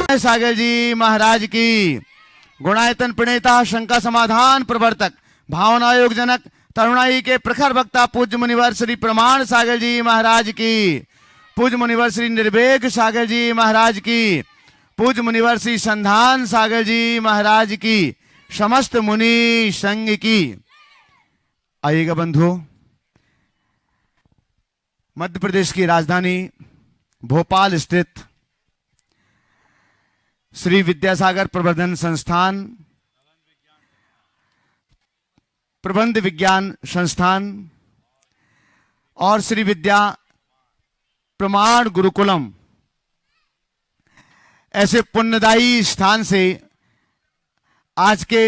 सागर जी महाराज की। गुणायतन प्रणेता, शंका समाधान प्रवर्तक, भावना योग जनक, तरुणाई के प्रखर वक्ता पूज्य मुनिवर श्री प्रमाण सागर जी महाराज की। पूज्य मुनिवर श्री निर्वेग सागर जी महाराज की। पूज्य मुनिवर श्री संधान सागर जी महाराज की। समस्त मुनि संघ की। आइएगा बंधुओं, मध्य प्रदेश की राजधानी भोपाल स्थित श्री विद्यासागर प्रबंधन संस्थान, प्रबंध विज्ञान संस्थान और श्री विद्या प्रमाण गुरुकुलम ऐसे पुण्यदायी स्थान से आज के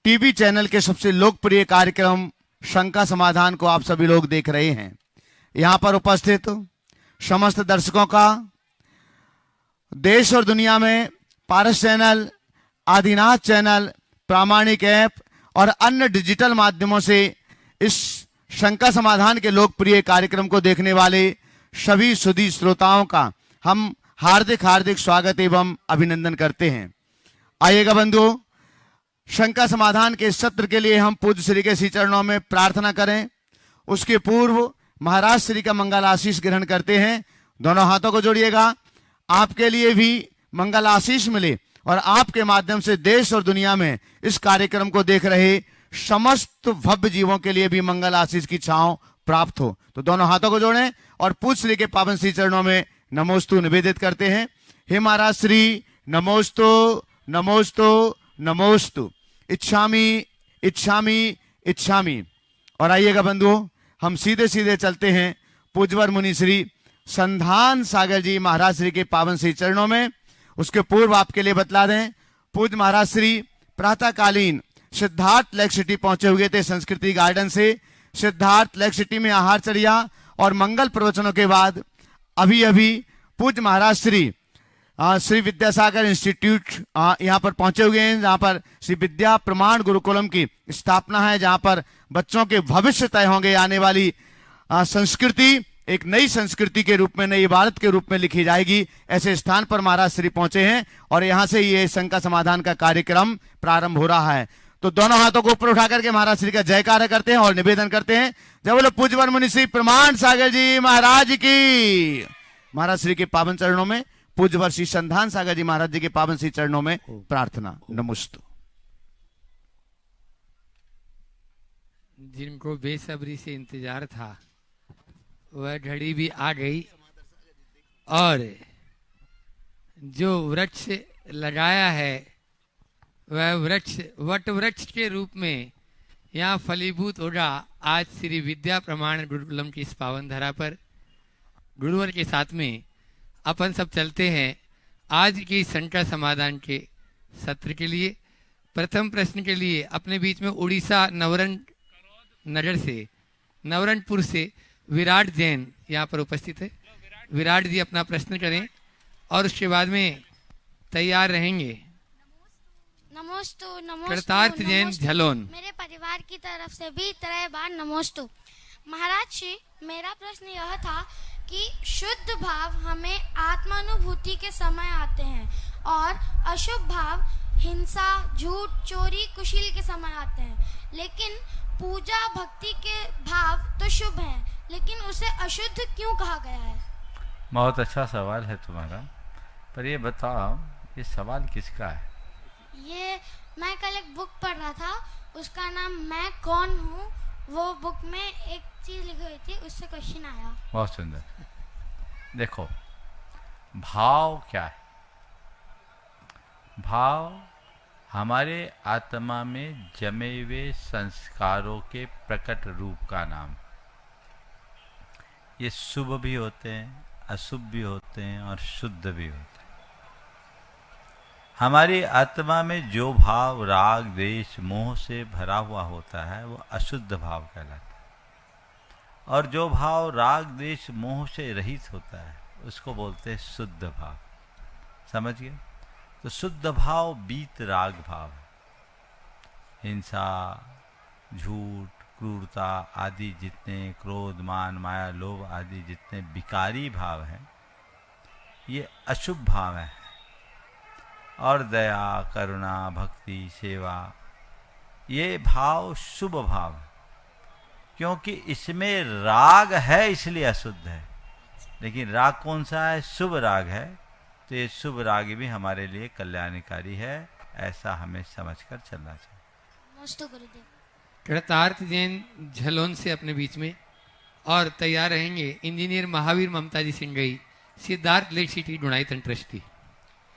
टीवी चैनल के सबसे लोकप्रिय कार्यक्रम शंका समाधान को आप सभी लोग देख रहे हैं। यहां पर उपस्थित समस्त दर्शकों का देश और दुनिया में पारस चैनल, आदिनाथ चैनल, प्रामाणिक ऐप और अन्य डिजिटल माध्यमों से इस शंका समाधान के लोकप्रिय कार्यक्रम को देखने वाले सभी सुधी श्रोताओं का हम हार्दिक हार्दिक स्वागत एवं अभिनंदन करते हैं। आइएगा बंधुओं, शंका समाधान के सत्र के लिए हम पूज्य श्री के श्री चरणों में प्रार्थना करें। उसके पूर्व महाराज श्री का मंगल आशीष ग्रहण करते हैं। दोनों हाथों को जोड़िएगा। आपके लिए भी मंगल आशीष मिले और आपके माध्यम से देश और दुनिया में इस कार्यक्रम को देख रहे समस्त भव्य जीवों के लिए भी मंगल आशीष की छांव प्राप्त हो। तो दोनों हाथों को जोड़ें और पूज्य श्री के पावन श्री चरणों में नमोस्तु निवेदित करते हैं। हे महाराज श्री, नमोस्तु नमोस्तु नमोस्तु, इच्छामि इच्छामि इच्छामि। और आइएगा बंधुओं, हम सीधे सीधे चलते हैं पूज्यवर मुनि श्री संधान सागर जी महाराज श्री के पावन श्री चरणों में। उसके पूर्व आपके लिए बतला दें, पूज्य महाराज श्री प्रातःकालीन सिद्धार्थ लेक सिटी पहुंचे हुए थे संस्कृति गार्डन से। सिद्धार्थ लेक सिटी में आहारचर्या और मंगल प्रवचनों के बाद अभी अभी पूज्य महाराज श्री श्री विद्यासागर इंस्टीट्यूट यहाँ पर पहुंचे हुए हैं, जहाँ पर श्री विद्या प्रमाण गुरुकुलम की स्थापना है, जहाँ पर बच्चों के भविष्य तय होंगे। आने वाली संस्कृति एक नई संस्कृति के रूप में, नई भारत के रूप में लिखी जाएगी। ऐसे स्थान पर महाराज श्री पहुंचे हैं और यहाँ से ये शंका समाधान का कार्यक्रम प्रारंभ हो रहा है। तो दोनों हाथों को ऊपर उठा करके महाराज श्री का जयकार करते हैं और निवेदन करते हैं, जय बोलो पूज्यवर मुनि श्री प्रमाण सागर जी महाराज की। महाराज श्री के पावन चरणों में, पूज्यवर श्री संधान सागर जी महाराज जी के पावन श्री चरणों में प्रार्थना। नमोस्तु। जिनको बेसब्री से इंतजार था वह घड़ी भी आ गई और जो वृक्ष लगाया है वह वृक्ष वट वृक्ष के रूप में यहाँ फलीभूत होगा। आज श्री विद्या प्रमाण गुरुकुलम की इस पावन धरा पर गुरुवर के साथ में अपन सब चलते हैं आज की शंका समाधान के सत्र के लिए। प्रथम प्रश्न के लिए अपने बीच में उड़ीसा नगर से, नवरंगपुर से विराट जैन यहाँ पर उपस्थित है। विराट जी अपना प्रश्न करें और उसके बाद में तैयार रहेंगे नमोस्तु कृतार्थ जैन झलोन। मेरे परिवार की तरफ से भी तरह बार नमोस्तु। महाराज जी, मेरा प्रश्न यह था कि शुद्ध भाव हमें आत्मानुभूति के समय आते हैं और अशुभ भाव हिंसा, झूठ, चोरी, कुशील के समय आते हैं। लेकिन पूजा भक्ति के भाव तो शुभ हैं, लेकिन उसे अशुद्ध क्यों कहा गया है? बहुत अच्छा सवाल है तुम्हारा, पर ये बताओ ये सवाल किसका है? ये मैं कल एक बुक पढ़ रहा था, उसका नाम मैं कौन हूँ। वो बुक में एक चीज लिखी हुई थी, उससे क्वेश्चन आया। बहुत सुंदर। देखो, भाव क्या है? भाव हमारे आत्मा में जमे हुए संस्कारों के प्रकट रूप का नाम। ये शुभ भी होते हैं, अशुभ भी होते हैं और शुद्ध भी होते हैं। हमारी आत्मा में जो भाव राग, द्वेष, मोह से भरा हुआ होता है वो अशुद्ध भाव कहलाता है, और जो भाव राग, द्वेष, मोह से रहित होता है उसको बोलते हैं शुद्ध भाव। समझ गए? तो शुद्ध भाव बीत राग भाव है। हिंसा, झूठ, क्रूरता आदि जितने, क्रोध, मान, माया, लोभ आदि जितने विकारी भाव हैं ये अशुभ भाव हैं। और दया, करुणा, भक्ति, सेवा, ये भाव शुभ भाव है, क्योंकि इसमें राग है इसलिए अशुद्ध है। लेकिन राग कौन सा है? शुभ राग है, तो ये शुभ राग भी हमारे लिए कल्याणकारी है, ऐसा हमें समझकर चलना चाहिए। नमस्ते गुरुदेव। कृतार्थ जैन झलोन से अपने बीच में, और तैयार रहेंगे इंजीनियर महावीर ममता जी Singhai, Siddharth late city डुणाईतन trustee.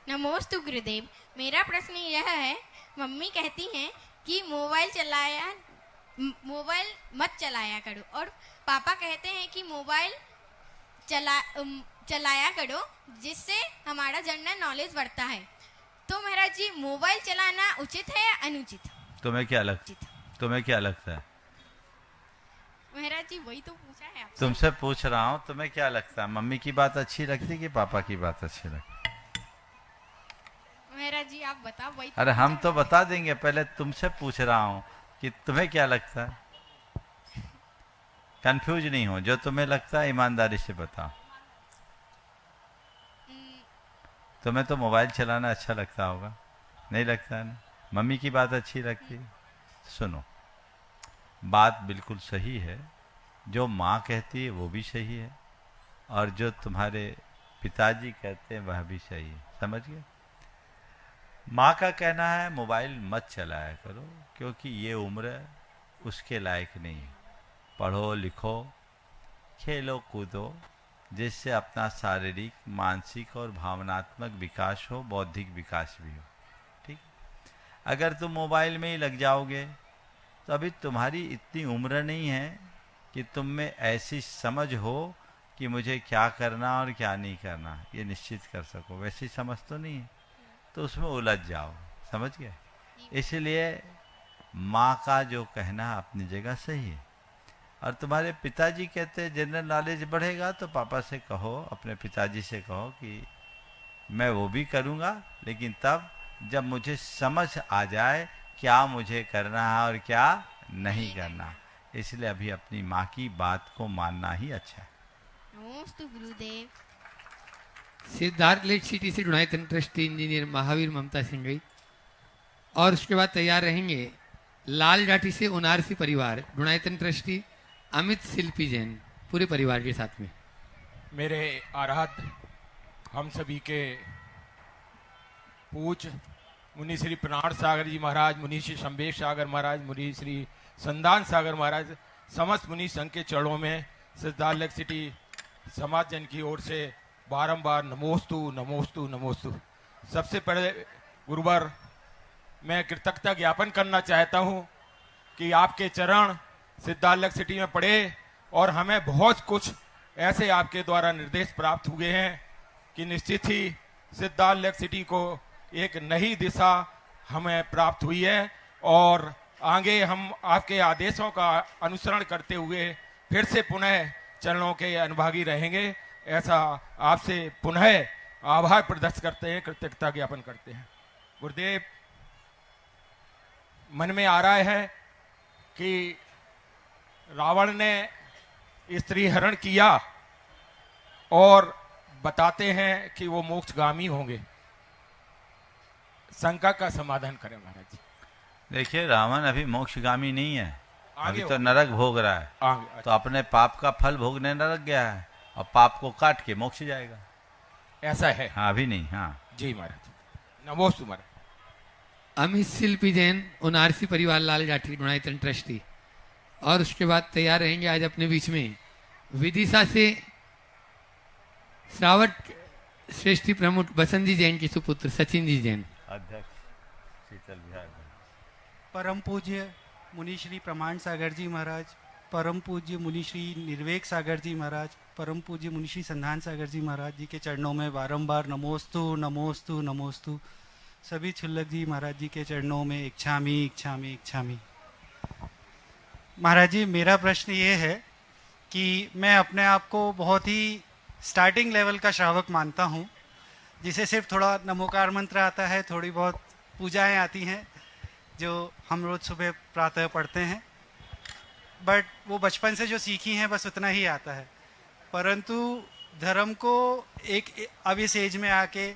नमोस्तु गुरुदेव। मेरा प्रश्न यह है, मम्मी कहती हैं कि मोबाइल मत चलाया करो, और पापा कहते हैं कि मोबाइल चलाया करो, जिससे हमारा जनरल नॉलेज बढ़ता है। तो महाराज जी, मोबाइल चलाना उचित है या अनुचित? तुम्हें क्या लगता है? महाराज जी, वही तो पूछा है आपसे। तुमसे पूछ रहा हूँ, तुम्हें क्या लगता है? मम्मी की बात अच्छी लगती कि पापा की बात अच्छी लगती? महाराज जी, आप बताओ। वही अरे हम तो बता देंगे, पहले तुमसे पूछ रहा हूँ कि तुम्हें क्या लगता है। कंफ्यूज नहीं हो, जो तुम्हें लगता है ईमानदारी से बताओ। तुम्हें तो मोबाइल चलाना अच्छा लगता होगा, नहीं लगता है ना? मम्मी की बात अच्छी लगती है। सुनो, बात बिल्कुल सही है, जो माँ कहती है वो भी सही है, और जो तुम्हारे पिताजी कहते हैं वह भी सही है। समझ गए? माँ का कहना है मोबाइल मत चलाया करो, क्योंकि ये उम्र उसके लायक नहीं है। पढ़ो लिखो, खेलो कूदो, जिससे अपना शारीरिक, मानसिक और भावनात्मक विकास हो, बौद्धिक विकास भी हो। ठीक? अगर तुम मोबाइल में ही लग जाओगे तो अभी तुम्हारी इतनी उम्र नहीं है कि तुम में ऐसी समझ हो कि मुझे क्या करना और क्या नहीं करना ये निश्चित कर सको। वैसी समझ तो नहीं है, तो उसमें उलझ जाओ। समझ गए? इसलिए माँ का जो कहना अपनी जगह सही है। और तुम्हारे पिताजी कहते हैं जनरल नॉलेज बढ़ेगा, तो पापा से कहो, अपने पिताजी से कहो कि मैं वो भी करूँगा, लेकिन तब जब मुझे समझ आ जाए क्या मुझे करना है और क्या नहीं करना। इसलिए अभी अपनी माँ की बात को मानना ही अच्छा है। नमोस्तु गुरुदेव। सिद्धार्थ लेट सिटी से डुणाईतन ट्रस्टी इंजीनियर महावीर ममता सिंगई, और उसके बाद तैयार रहेंगे लाल जाठी से उनारसी परिवार डुणाईतन ट्रस्टी अमित शिल्पी जैन, पूरे परिवार के साथ में। मेरे आराध्य हम सभी के पूज्य मुनि श्री प्राण सागर जी महाराज, मुनि श्री शंभेश सागर महाराज, मुनि श्री संदान सागर महाराज, समस्त मुनि संघ के चरणों में सिद्धार्थ लेक सिटी समाज जन की ओर से बारंबार नमोस्तु नमोस्तु नमोस्तु। सबसे पहले गुरुवर, मैं कृतज्ञता ज्ञापन करना चाहता हूँ कि आपके चरण सिद्धार्थ लेक सिटी में पड़े, और हमें बहुत कुछ ऐसे आपके द्वारा निर्देश प्राप्त हुए हैं कि निश्चित ही सिद्धार्थ लेक सिटी को एक नई दिशा हमें प्राप्त हुई है, और आगे हम आपके आदेशों का अनुसरण करते हुए फिर से पुनः चरणों के अनुभागी रहेंगे। ऐसा आपसे पुनः आभार प्रदर्शित करते हैं, कृतज्ञता ज्ञापन करते हैं। गुरुदेव, मन में आ रहा है कि रावण ने स्त्री हरण किया और बताते हैं कि वो मोक्षगामी होंगे। शंका का समाधान करें महाराज जी। देखिए, रावण अभी मोक्षगामी नहीं है, अभी आगे तो नरक भोग रहा है। आगे तो अपने पाप का फल भोगने नरक गया है, और पाप को काट के मोक्ष जाएगा। ऐसा है? हाँ, अभी नहीं। हाँ जी महाराज, नमोस्तु महाराज। अमित शिल्पी जैन उनारसी परिवार लाल जाठी डुणाईतन ट्रस्टी, और उसके बाद तैयार रहेंगे आज अपने बीच में विदिशा से श्रावट श्रेष्ठी प्रमुख बसंत जी जैन के सुपुत्र सचिन जी जैन। अध्यक्ष शीतल विहार। परम पूज्य मुनि श्री प्रमाण सागर जी महाराज, परम पूज्य मुनि श्री निर्वेक सागर जी महाराज, परम पूज्य मुनि श्री संधान सागर जी महाराज जी के चरणों में बारंबार नमोस्तु नमोस्तु नमोस्तु। सभी छुल्लक जी महाराज जी के चरणों में इच्छामी इच्छामी इच्छामी। महाराज जी, मेरा प्रश्न ये है कि मैं अपने आप को बहुत ही स्टार्टिंग लेवल का श्रावक मानता हूँ, जिसे सिर्फ थोड़ा नमोकार मंत्र आता है, थोड़ी बहुत पूजाएं आती हैं जो हम रोज़ सुबह प्रातः पढ़ते हैं, बट वो बचपन से जो सीखी हैं बस उतना ही आता है। परंतु धर्म को एक अब इस एज में आके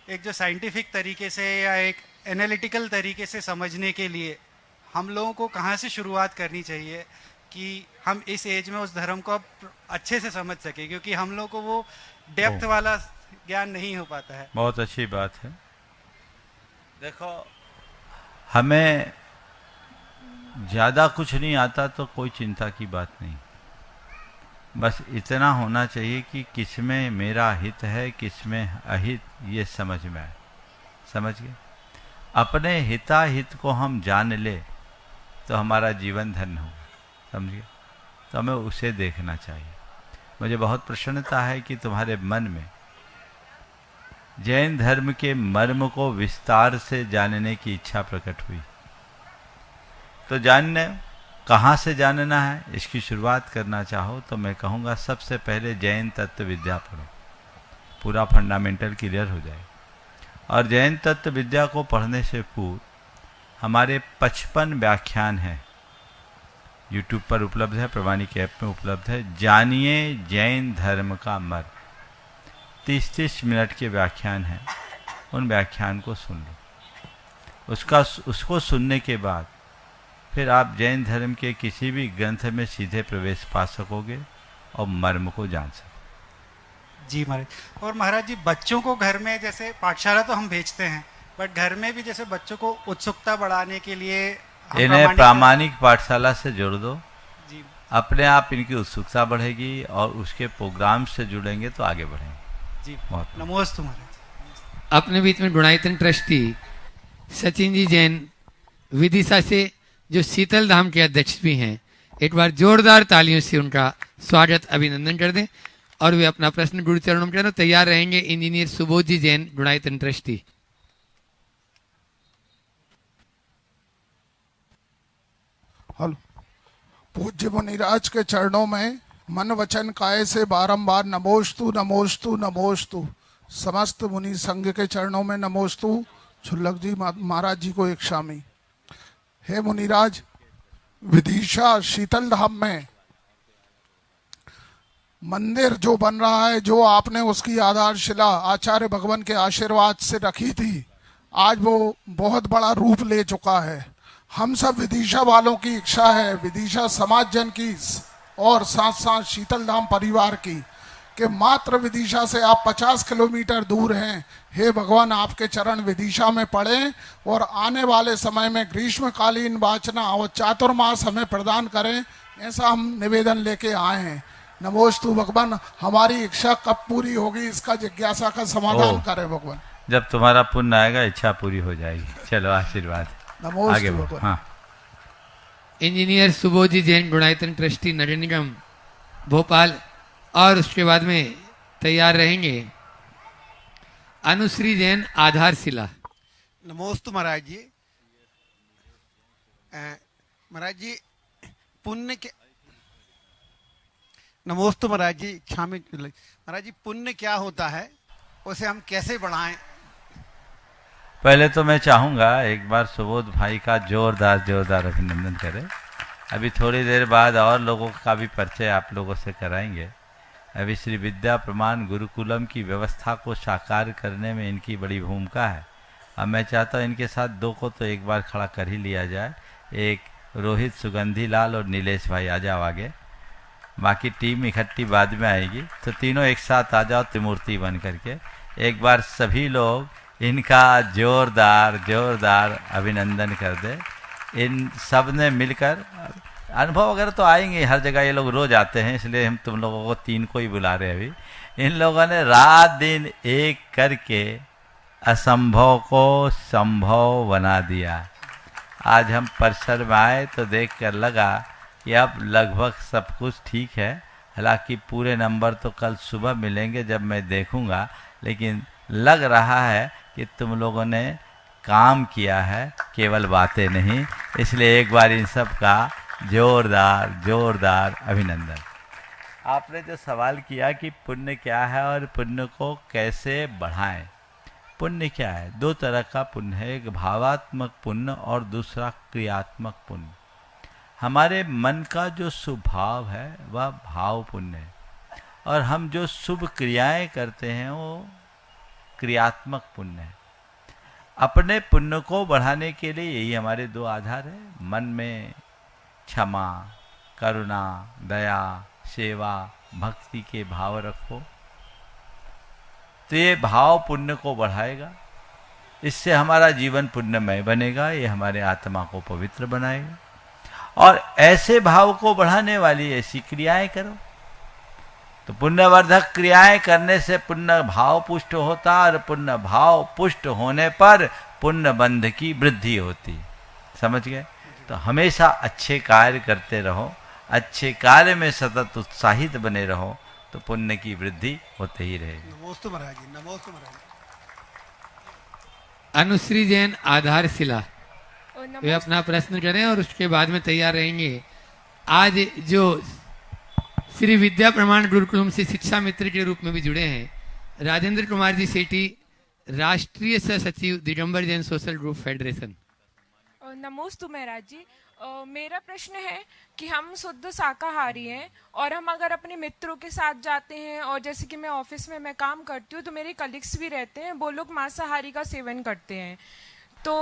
एक जो साइंटिफिक तरीके से या एक एनालिटिकल तरीके से समझने के लिए हम लोगों को कहाँ से शुरुआत करनी चाहिए कि हम इस एज में उस धर्म को अच्छे से समझ सके, क्योंकि हम लोग को वो डेप्थ वाला ज्ञान नहीं हो पाता है। बहुत अच्छी बात है। देखो, हमें ज़्यादा कुछ नहीं आता तो कोई चिंता की बात नहीं, बस इतना होना चाहिए कि किसमें मेरा हित है किसमें अहित, ये समझ में आए। समझ गए? अपने हिताहित को हम जान ले तो हमारा जीवन धन्य होगा। समझिए? तो हमें उसे देखना चाहिए। मुझे बहुत प्रसन्नता है कि तुम्हारे मन में जैन धर्म के मर्म को विस्तार से जानने की इच्छा प्रकट हुई। तो जानने कहाँ से जानना है, इसकी शुरुआत करना चाहो तो मैं कहूँगा सबसे पहले जैन तत्व विद्या पढ़ो, पूरा फंडामेंटल क्लियर हो जाए। और जैन तत्व विद्या को पढ़ने से पूर्व हमारे 55 व्याख्यान हैं, यूट्यूब पर उपलब्ध है, प्रमाणिक ऐप में उपलब्ध है। जानिए जैन धर्म का मर्म, 30-30 मिनट के व्याख्यान हैं, उन व्याख्यान को सुन लो। उसको सुनने के बाद फिर आप जैन धर्म के किसी भी ग्रंथ में सीधे प्रवेश पा सकोगे और मर्म को जान सकोगे। जी महाराज। और महाराज जी, बच्चों को घर में जैसे पाठशाला तो हम भेजते हैं, बट घर में भी जैसे बच्चों को उत्सुकता बढ़ाने के लिए इन्हें प्रामाणिक पाठशाला से जोड़ दो जी, अपने आप इनकी उत्सुकता बढ़ेगी और उसके प्रोग्राम से जुड़ेंगे तो आगे बढ़ेंगे जी। बहुत नमोस्तु महाराज। अपने बीच में गुणायतन ट्रस्टी सचिन जी जैन विदिशा से, जो शीतल धाम के अध्यक्ष भी हैं, एक बार जोरदार तालियों से उनका स्वागत अभिनंदन कर दें और वे अपना प्रश्न गुरु चरणों में तैयार रहेंगे। इंजीनियर सुबोध जी जैन, गुणायतन ट्रस्टी। हेलो। पूज्य मुनिराज के चरणों में मन वचन काय से बारंबार नमोस्तु नमोस्तु नमोस्तु। समस्त मुनि संघ के चरणों में नमोस्तु। छुल्लक जी महाराज जी को एक शामी। हे मुनिराज, विदिशा शीतल धाम में मंदिर जो बन रहा है, जो आपने उसकी आधारशिला आचार्य भगवान के आशीर्वाद से रखी थी, आज वो बहुत बड़ा रूप ले चुका है। हम सब विदिशा वालों की इच्छा है, विदिशा समाज जन की और साथ साथ शीतल धाम परिवार की, कि मात्र विदिशा से आप 50 किलोमीटर दूर हैं। हे भगवान, आपके चरण विदिशा में पड़े और आने वाले समय में ग्रीष्मकालीन वाचना और चातुर्मास हमें प्रदान करें, ऐसा हम निवेदन लेके आए हैं। नमोस्तु भगवान। हमारी इच्छा कब पूरी होगी, इसका जिज्ञासा का समाधान करें भगवान। जब तुम्हारा पुण्य आएगा इच्छा पूरी हो जाएगी। चलो आशीर्वाद। आगे बढ़ो। हाँ। इंजीनियर सुबोध जी जैन, गुणायतन ट्रस्टी, नगर निगम भोपाल। और उसके बाद में तैयार रहेंगे अनुश्री जैन, आधारशिला। नमोस्तु महाराज जी। महाराज जी पुण्य के नमोस्तु महाराज जी। क्षामी महाराज जी, पुण्य क्या होता है, उसे हम कैसे बढ़ाएं? पहले तो मैं चाहूँगा एक बार सुबोध भाई का जोरदार जोरदार अभिनंदन करें। अभी थोड़ी देर बाद और लोगों का भी परिचय आप लोगों से कराएंगे। अभी श्री विद्या प्रमाण गुरुकुलम की व्यवस्था को साकार करने में इनकी बड़ी भूमिका है। अब मैं चाहता हूँ इनके साथ दो को तो एक बार खड़ा कर ही लिया जाए। एक रोहित, सुगंधी लाल और नीलेश भाई, आ जाओ आगे। बाकी टीम इकट्ठी बाद में आएगी, तो तीनों एक साथ आ जाओ त्रिमूर्ति बन करके। एक बार सभी लोग इनका जोरदार जोरदार अभिनंदन कर दे। इन सब ने मिलकर, अनुभव वगैरह तो आएंगे, हर जगह ये लोग रोज आते हैं, इसलिए हम तुम लोगों को तीन को ही बुला रहे हैं। अभी इन लोगों ने रात दिन एक करके असंभव को संभव बना दिया। आज हम परिसर में आए तो देखकर लगा कि अब लगभग सब कुछ ठीक है। हालांकि पूरे नंबर तो कल सुबह मिलेंगे जब मैं देखूंगा, लेकिन लग रहा है कि तुम लोगों ने काम किया है, केवल बातें नहीं। इसलिए एक बार इन सब का जोरदार जोरदार अभिनंदन। आपने जो सवाल किया कि पुण्य क्या है और पुण्य को कैसे बढ़ाएं। पुण्य क्या है? दो तरह का पुण्य है, एक भावात्मक पुण्य और दूसरा क्रियात्मक पुण्य। हमारे मन का जो स्वभाव है वह भाव पुण्य है, और हम जो शुभ क्रियाएं करते हैं वो क्रियात्मक पुण्य है। अपने पुण्य को बढ़ाने के लिए यही हमारे दो आधार है। मन में क्षमा, करुणा, दया, सेवा, भक्ति के भाव रखो, तो ये भाव पुण्य को बढ़ाएगा। इससे हमारा जीवन पुण्यमय बनेगा, ये हमारे आत्मा को पवित्र बनाएगा। और ऐसे भाव को बढ़ाने वाली ऐसी क्रियाएं करो, तो पुण्यवर्धक क्रियाएं करने से पुण्य भाव पुष्ट होता, और पुण्य भाव पुष्ट होने पर पुण्य बंध की वृद्धि होती। समझ गए? तो हमेशा अच्छे कार्य करते रहो, अच्छे कार्य में सतत उत्साहित बने रहो, तो पुण्य की वृद्धि होते ही रहेगी। नमोस्तु महाराज जी, नमोस्तु महाराज जी। अनुश्री जैन आधारशिला, वे अपना प्रश्न करें और उसके बाद में तैयार रहेंगे। आज जो श्री विद्या प्रमाण गुरुकुलम से शिक्षा मित्र के रूप में भी जुड़े हैं राजेंद्र कुमार जी सेठी, राष्ट्रीय सह सचिव Digambar Jain social group federation. नमोस्तु महाराज जी। मेरा प्रश्न है कि हम शुद्ध शाकाहारी हैं और हम अगर अपने मित्रों के साथ जाते हैं, और जैसे कि मैं ऑफिस में मैं काम करती हूँ तो मेरे कलीग्स भी रहते हैं, वो लोग मांसाहारी का सेवन करते हैं, तो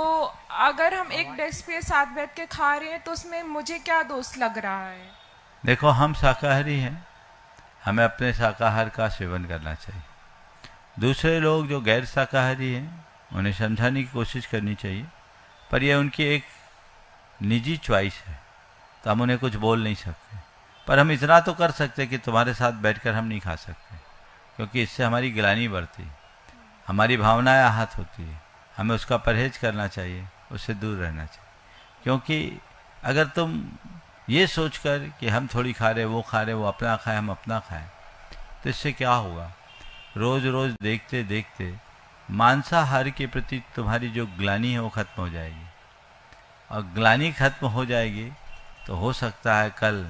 अगर हम एक डेस्क पे साथ बैठ के खा रहे हैं तो उसमें मुझे क्या दोष लग रहा है? देखो, हम शाकाहारी हैं, हमें अपने शाकाहार का सेवन करना चाहिए। दूसरे लोग जो गैर शाकाहारी हैं उन्हें समझाने की कोशिश करनी चाहिए, पर यह उनकी एक निजी चॉइस है, तो हम उन्हें कुछ बोल नहीं सकते। पर हम इतना तो कर सकते कि तुम्हारे साथ बैठकर हम नहीं खा सकते, क्योंकि इससे हमारी गिलानी बढ़ती, हमारी भावनाएं आहत होती है। हमें उसका परहेज करना चाहिए, उससे दूर रहना चाहिए। क्योंकि अगर तुम ये सोचकर कि हम थोड़ी खा रहे, वो खा रहे, वो अपना खाए, हम अपना खाएं, तो इससे क्या होगा? रोज रोज देखते देखते मांसाहार के प्रति तुम्हारी जो ग्लानि है वो खत्म हो जाएगी, और ग्लानि खत्म हो जाएगी तो हो सकता है कल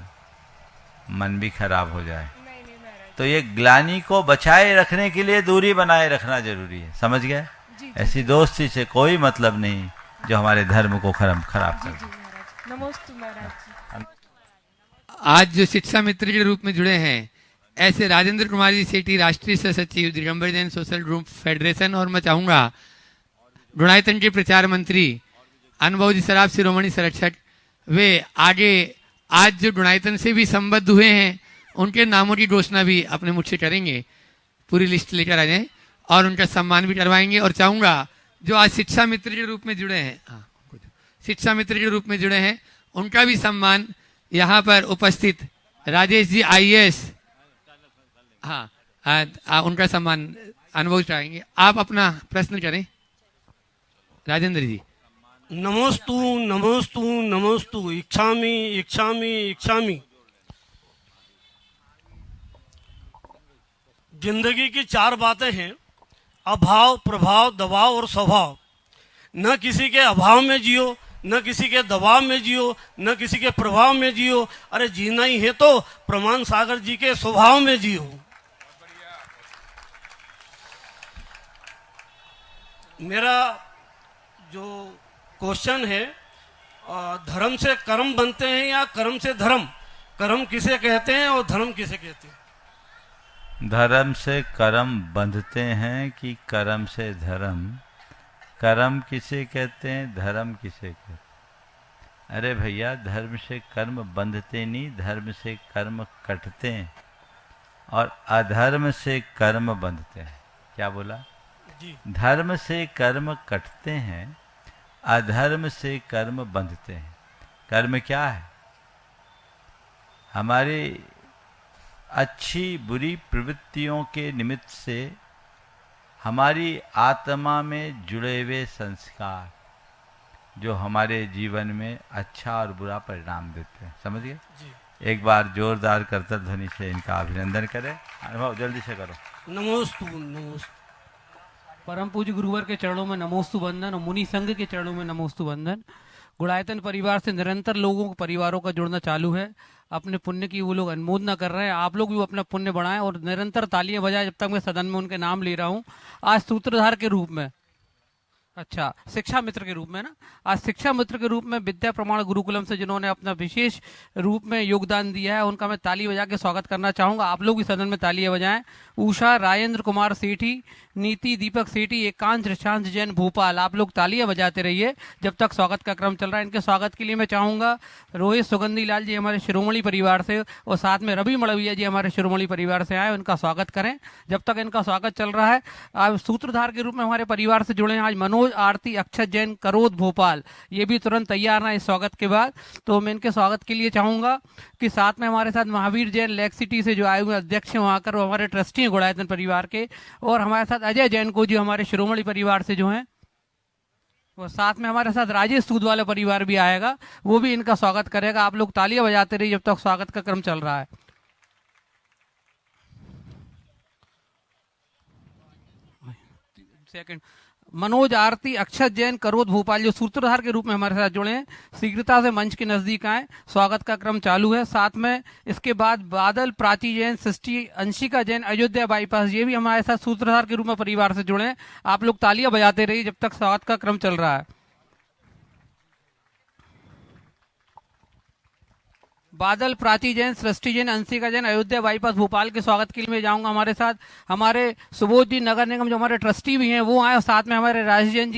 मन भी खराब हो जाए। तो ये ग्लानि को बचाए रखने के लिए दूरी बनाए रखना जरूरी है। समझ गए? ऐसी दोस्ती से कोई मतलब नहीं जो हमारे धर्म को खराब कर दे। नमोस्तु महाराज जी। आज जो शिक्षा मित्र के रूप में जुड़े हैं ऐसे राजेंद्र कुमार जी सेठी, राष्ट्रीय सह सचिव Digambar Jain social group federation, और मैं चाहूंगा गुणायतन के प्रचार मंत्री अनुभव जी सराफ शिरोमणि संरक्षक, वे आगे आज जो गुणायतन से भी संबद्ध हुए हैं उनके नामों की घोषणा भी अपने मुझसे करेंगे। पूरी लिस्ट लेकर आ जाएं और उनका सम्मान भी करवाएंगे। और चाहूंगा जो आज शिक्षा मित्र के रूप में जुड़े हैं, शिक्षा मित्र के रूप में जुड़े हैं, उनका भी सम्मान यहाँ पर उपस्थित राजेश जी IAS, उनका सम्मान अनुभव कराएंगे। आप अपना प्रश्न करें राजेंद्र जी। नमोस्तु नमोस्तु नमोस्तु। इच्छामि इच्छामि इच्छामि। जिंदगी की चार बातें हैं: अभाव, प्रभाव, दबाव और स्वभाव। न किसी के अभाव में जियो, न किसी के दबाव में जियो, न किसी के प्रभाव में जियो। अरे जीना ही है तो प्रमाण सागर जी के स्वभाव में जियो। मेरा जो क्वेश्चन है, धर्म से कर्म बनते हैं या कर्म से धर्म? कर्म किसे कहते हैं और धर्म किसे कहते हैं? धर्म से कर्म बंधते हैं कि कर्म से धर्म? कर्म किसे कहते हैं, धर्म किसे कहते हैं? अरे भैया, धर्म से कर्म बंधते नहीं, धर्म से कर्म कटते हैं, और अधर्म से कर्म बंधते हैं। क्या बोला? धर्म से कर्म कटते हैं, अधर्म से कर्म बंधते हैं। कर्म क्या है? हमारी अच्छी बुरी प्रवृत्तियों के निमित्त से हमारी आत्मा में जुड़े हुए संस्कार जो हमारे जीवन में अच्छा और बुरा परिणाम देते हैं। समझ गए? एक बार जोरदार करतल ध्वनि से इनका अभिनंदन करें। अनुभव जल्दी से करो। नमोस्तु नमोस्तु। परम पूज्य गुरुवर के चरणों में नमोस्तु वंदन और मुनि संघ के चरणों में नमोस्तु वंदन। गुणायतन परिवार से निरंतर लोगों को, परिवारों का जुड़ना चालू है। अपने पुण्य की वो लोग अनुमोदना कर रहे हैं। आप लोग भी अपना पुण्य बढ़ाएं और निरंतर तालियां बजाएं जब तक मैं सदन में उनके नाम ले रहा हूं। आज सूत्रधार के रूप में अच्छा, शिक्षा मित्र के रूप में ना, आज शिक्षा मित्र के रूप में विद्या प्रमाण गुरुकुलम से जिन्होंने अपना विशेष रूप में योगदान दिया है, उनका मैं ताली बजा के स्वागत करना चाहूंगा। आप लोग भी सदन में तालियां बजाएं। उषा राजेंद्र कुमार सेठी, नीति दीपक सेठी, एकांश ऋषांत जैन भोपाल, आप लोग तालियां बजाते रहिए जब तक स्वागत का क्रम चल रहा है। इनके स्वागत के लिए मैं चाहूंगा रोहित सुगंधी लाल जी हमारे शिरोमणि परिवार से और साथ में रवि मड़विया जी हमारे शिरोमणि परिवार से आए, उनका स्वागत करें जब तक इनका स्वागत चल रहा है। आज सूत्रधार के रूप में हमारे परिवार से जुड़े हैं आज मनोज आरती अक्षत जैन करोद भोपाल, ये भी तुरंत तैयार हैं इस स्वागत के बाद। तो मैं इनके स्वागत के लिए चाहूंगा कि साथ में हमारे साथ महावीर जैन लेक सिटी से जो आए हुए अध्यक्ष हैं वहाँ कर, वो हमारे ट्रस्टी हैं गुड़ायतन परिवार के, और हमारे साथ अजय जैन को जो हमारे शिरोमणि परिवार से जो हैं, और साथ में हमारे साथ राजेश सूद वाला परिवार भी आएगा, वो भी इनका स्वागत करेगा। आप लोग तालियां बजाते रहिए जब तक स्वागत का क्रम चल रहा है। सेकंड, मनोज आरती अक्षत जैन करोद भोपाल जो सूत्रधार के रूप में हमारे साथ जुड़े हैं, शीघ्रता से मंच के नजदीक आए, स्वागत का क्रम चालू है। साथ में इसके बाद बादल प्राची जैन, सृष्टि अंशिका जैन अयोध्या बाईपास, ये भी हमारे साथ सूत्रधार के रूप में परिवार से जुड़े हैं। आप लोग तालियां बजाते रहिए जब तक स्वागत का क्रम चल रहा है। बादल प्राची जैन, सृष्टि जैन, अंशिका जैन अयोध्या बाईपास भोपाल के स्वागत के लिए मैं जाऊंगा। हमारे साथ हमारे सुबोध जी नगर निगम जो हमारे ट्रस्टी भी हैं वो आए, और साथ में हमारे राजेश जैन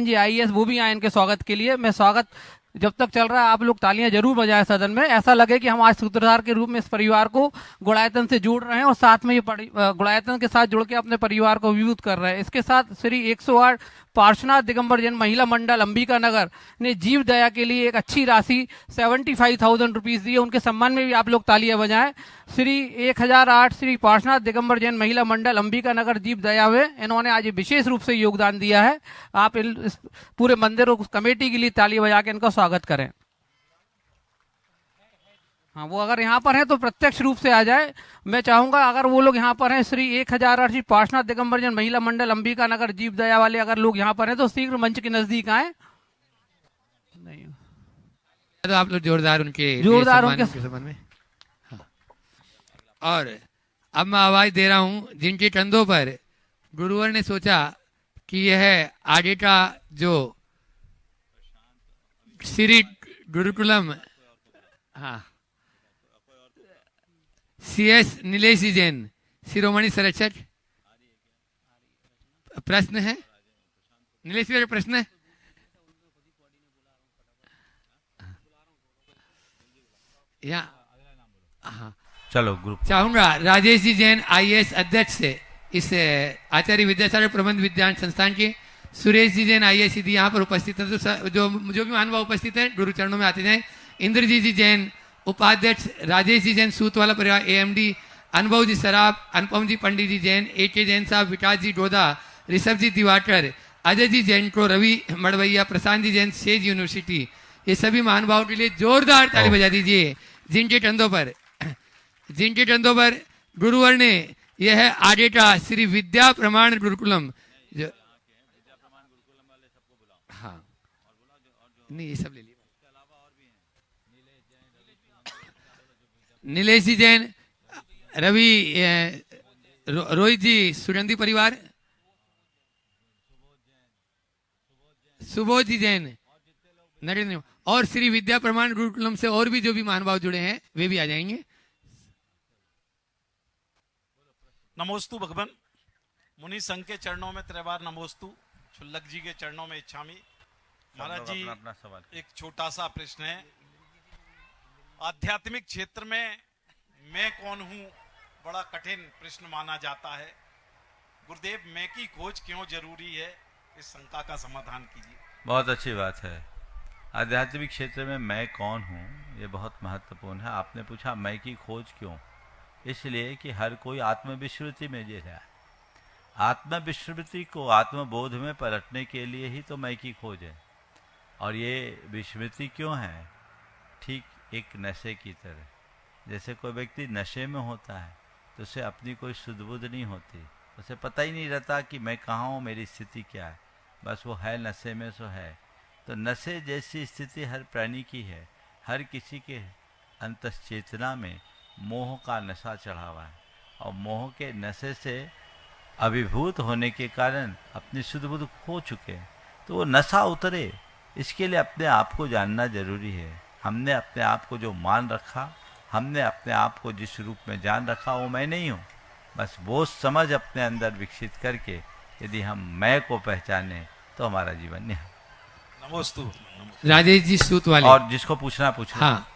जी IAS वो भी आए इनके स्वागत के लिए। मैं स्वागत जब तक चल रहा है आप लोग तालियां जरूर बजाएं सदन में, ऐसा लगे कि हम आज सूत्रधार के रूप में इस परिवार को गुड़ायतन से जोड़ रहे हैं और साथ में ये गुड़ायतन के साथ जुड़ के अपने परिवार को विभूत कर रहे हैं। इसके साथ श्री 108 पार्श्वनाथ दिगंबर जैन महिला मंडल अंबिका नगर ने जीव दया के लिए एक अच्छी राशि 75,000 रुपीज दी है, उनके सम्मान में भी आप लोग तालियां बजाएं। श्री 1008 श्री पार्श्वनाथ दिगंबर जैन महिला मंडल अंबिका नगर जीव दया में इन्होंने आज विशेष रूप से योगदान दिया है। आप इस पूरे मंदिर और कमेटी के लिए तालियां बजा के इनका स्वागत करें। हाँ, वो अगर यहाँ पर हैं तो प्रत्यक्ष रूप से आ जाए। मैं चाहूंगा अगर वो लोग यहाँ पर हैं, श्री 1008 श्री पार्श्वनाथ दिगंबर जैन महिला मंडल अंबिका नगर जीव दया वाले अगर लोग यहाँ पर हैं तो शीघ्र मंच के नजदीक आए। नहीं तो आप लोग जोरदार उनके सम्मान में। हाँ। और अब मैं आवाज दे रहा हूँ जिनके कंधों पर गुरुवर ने सोचा कि यह आगे का जो श्री गुरुकुलम, हाँ, CS नीलेश जैन शिरोमणि संरक्षक, प्रश्न है नीलेश जी, प्रश्न है। हाँ, चलो ग्रुप चाहूंगा राजेश जी जैन IAS अध्यक्ष से इस आचार्य विद्यासागर प्रबंध विज्ञान संस्थान के, सुरेश जी जैन IAS यदि यहाँ पर उपस्थित है तो जो भी महानुभाव उपस्थित है गुरु चरणों में आते जाएं। इंद्रजीत जी जैन उपाध्यक्ष, राजेश जी जैन सूत वाला परिवार AMD, अनुभव जी सराफ, अनुपम जी पंडित जी जैन, AK जैन साहब, विकास जी डोदा, ऋषभ जी दिवाकर, अजय जी जैन को, रवि मड़वैया, प्रशांत जी जैन सेज यूनिवर्सिटी, ये सभी महानुभावों के लिए जोरदार ताली बजा दीजिए जिनके कंधों पर गुरुवर ने यह आगे का श्री विद्या प्रमाण गुरुकुलम जो, हाँ नहीं ये सब ले लिया, नीलेश जी जैन, रवि रोहित जी सुगंधी परिवार, सुबोध जी जैन नरेंद्र, और श्री विद्या प्रमाण गुरुकुलम से और भी जो भी महानुभाव जुड़े हैं वे भी आ जाएंगे। नमोस्तु भगवान मुनि संघ के चरणों में त्रिवार नमोस्तु, छुल्लक जी के चरणों में इच्छामी। महाराज जी अपना सवाल, एक छोटा सा प्रश्न है, आध्यात्मिक क्षेत्र में मैं कौन हूँ बड़ा कठिन प्रश्न माना जाता है। गुरुदेव, मैं की खोज क्यों जरूरी है, इस शंका का समाधान कीजिए। बहुत अच्छी बात है। आध्यात्मिक क्षेत्र में मैं कौन हूँ ये बहुत महत्वपूर्ण है। आपने पूछा मैं की खोज क्यों, इसलिए कि हर कोई आत्मविस्मृति में जी रहा है। आत्मविस्मृति को आत्मबोध में पलटने के लिए ही तो मैं की खोज है। और ये विस्मृति क्यों है? ठीक एक नशे की तरह, जैसे कोई व्यक्ति नशे में होता है तो उसे अपनी कोई सुध-बुध नहीं होती, उसे पता ही नहीं रहता कि मैं कहाँ हूँ, मेरी स्थिति क्या है, बस वो है नशे में सो है। तो नशे जैसी स्थिति हर प्राणी की है। हर किसी के अंतश्चेतना में मोह का नशा चढ़ा हुआ है और मोह के नशे से अभिभूत होने के कारण अपनी शुद्ध बुद्ध खो चुके हैं। तो वो नशा उतरे, इसके लिए अपने आप को जानना जरूरी है। हमने अपने आप को जो मान रखा, हमने अपने आप को जिस रूप में जान रखा, वो मैं नहीं हूँ। बस वो समझ अपने अंदर विकसित करके यदि हम मैं को पहचाने तो हमारा जीवन निहाल। नमोस्तु। राजेश जी सूत वाले। और जिसको पूछना पूछना। हाँ।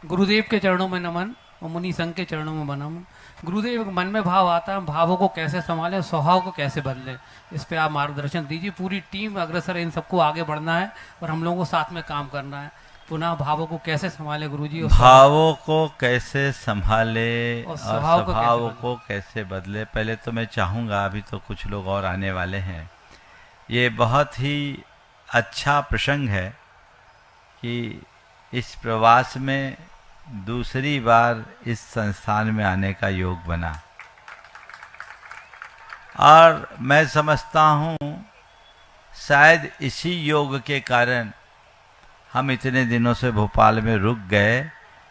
गुरुदेव के चरणों में नमन और मुनि संघ के चरणों में नमन। गुरुदेव, मन में भाव आता है, भावों को कैसे संभालें, स्वभाव को कैसे बदलें, इस पे आप मार्गदर्शन दीजिए। पूरी टीम अग्रसर है, इन सबको आगे बढ़ना है और हम लोगों को साथ में काम करना है। पुनः भावों को कैसे संभाले गुरुजी, और भावों को कैसे संभाले और स्वभाव को कैसे बदले। पहले तो मैं चाहूँगा, अभी तो कुछ लोग और आने वाले हैं, ये बहुत ही अच्छा प्रसंग है कि इस प्रवास में दूसरी बार इस संस्थान में आने का योग बना। और मैं समझता हूँ शायद इसी योग के कारण हम इतने दिनों से भोपाल में रुक गए,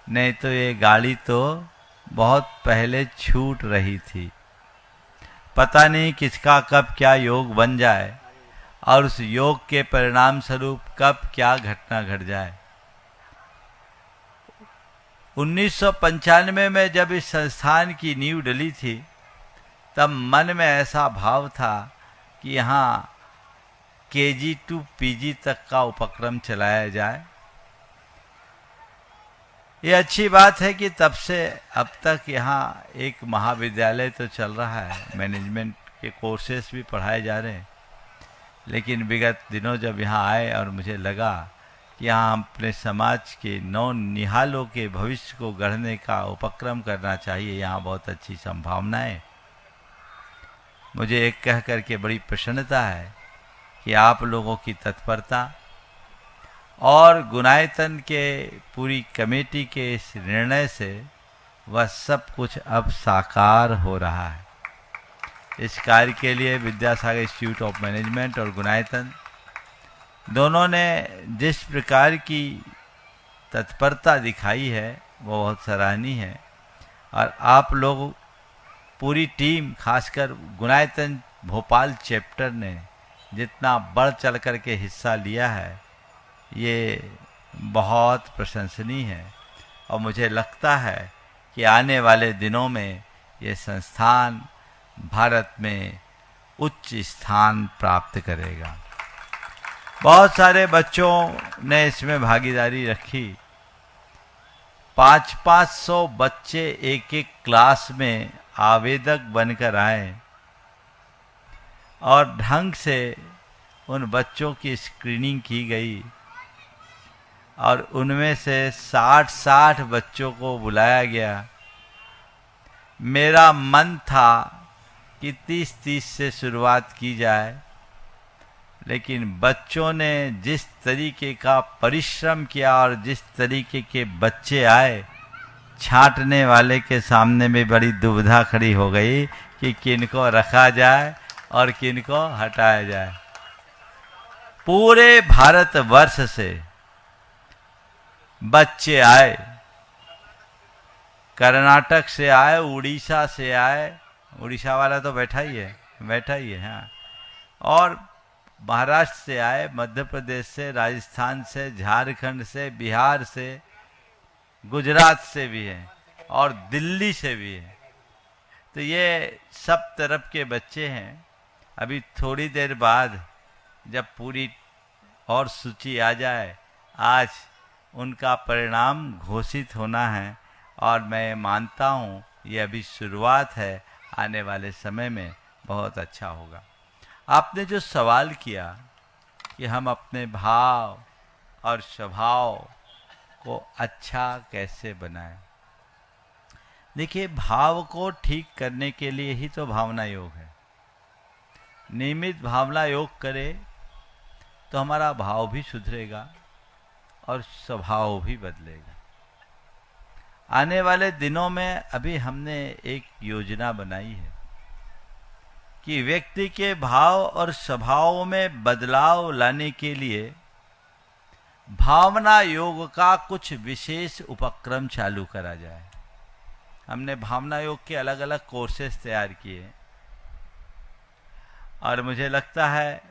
नहीं तो ये गाड़ी तो बहुत पहले छूट रही थी। पता नहीं किसका कब क्या योग बन जाए और उस योग के परिणाम स्वरूप कब क्या घटना घट जाए। 1995 में जब इस संस्थान की नींव डली थी, तब मन में ऐसा भाव था कि यहाँ KG to PG तक का उपक्रम चलाया जाए। ये अच्छी बात है कि तब से अब तक यहाँ एक महाविद्यालय तो चल रहा है, मैनेजमेंट के कोर्सेस भी पढ़ाए जा रहे हैं। लेकिन विगत दिनों जब यहाँ आए और मुझे लगा कि यहाँ हम अपने समाज के नौ निहालों के भविष्य को गढ़ने का उपक्रम करना चाहिए, यहाँ बहुत अच्छी संभावनाएं। मुझे एक कह करके बड़ी प्रसन्नता है कि आप लोगों की तत्परता और गुणायतन के पूरी कमेटी के इस निर्णय से वह सब कुछ अब साकार हो रहा है। इस कार्य के लिए विद्यासागर इंस्टीट्यूट ऑफ मैनेजमेंट और गुणायतन दोनों ने जिस प्रकार की तत्परता दिखाई है वो बहुत सराहनीय है। और आप लोग पूरी टीम, खासकर गुणायतन भोपाल चैप्टर ने जितना बढ़ चढ़ कर के हिस्सा लिया है, ये बहुत प्रशंसनीय है। और मुझे लगता है कि आने वाले दिनों में ये संस्थान भारत में उच्च स्थान प्राप्त करेगा। बहुत सारे बच्चों ने इसमें भागीदारी रखी। 500-500 बच्चे एक एक क्लास में आवेदक बनकर आए और ढंग से उन बच्चों की स्क्रीनिंग की गई और उनमें से 60 बच्चों को बुलाया गया। मेरा मन था कि 30 से शुरुआत की जाए, लेकिन बच्चों ने जिस तरीके का परिश्रम किया और जिस तरीके के बच्चे आए, छांटने वाले के सामने में बड़ी दुविधा खड़ी हो गई कि किनको रखा जाए और किनको हटाया जाए। पूरे भारतवर्ष से बच्चे आए, कर्नाटक से आए, उड़ीसा से आए, उड़ीसा वाला तो बैठा ही है हाँ, और महाराष्ट्र से आए, मध्य प्रदेश से, राजस्थान से, झारखंड से, बिहार से, गुजरात से भी है और दिल्ली से भी है। तो ये सब तरफ के बच्चे हैं। अभी थोड़ी देर बाद जब पूरी और सूची आ जाए, आज उनका परिणाम घोषित होना है और मैं मानता हूँ ये अभी शुरुआत है, आने वाले समय में बहुत अच्छा होगा। आपने जो सवाल किया कि हम अपने भाव और स्वभाव को अच्छा कैसे बनाएं, देखिए भाव को ठीक करने के लिए ही तो भावना योग है। नियमित भावना योग करें तो हमारा भाव भी सुधरेगा और स्वभाव भी बदलेगा। आने वाले दिनों में अभी हमने एक योजना बनाई है कि व्यक्ति के भाव और स्वभाव में बदलाव लाने के लिए भावना योग का कुछ विशेष उपक्रम चालू करा जाए। हमने भावना योग के अलग अलग कोर्सेज तैयार किए और मुझे लगता है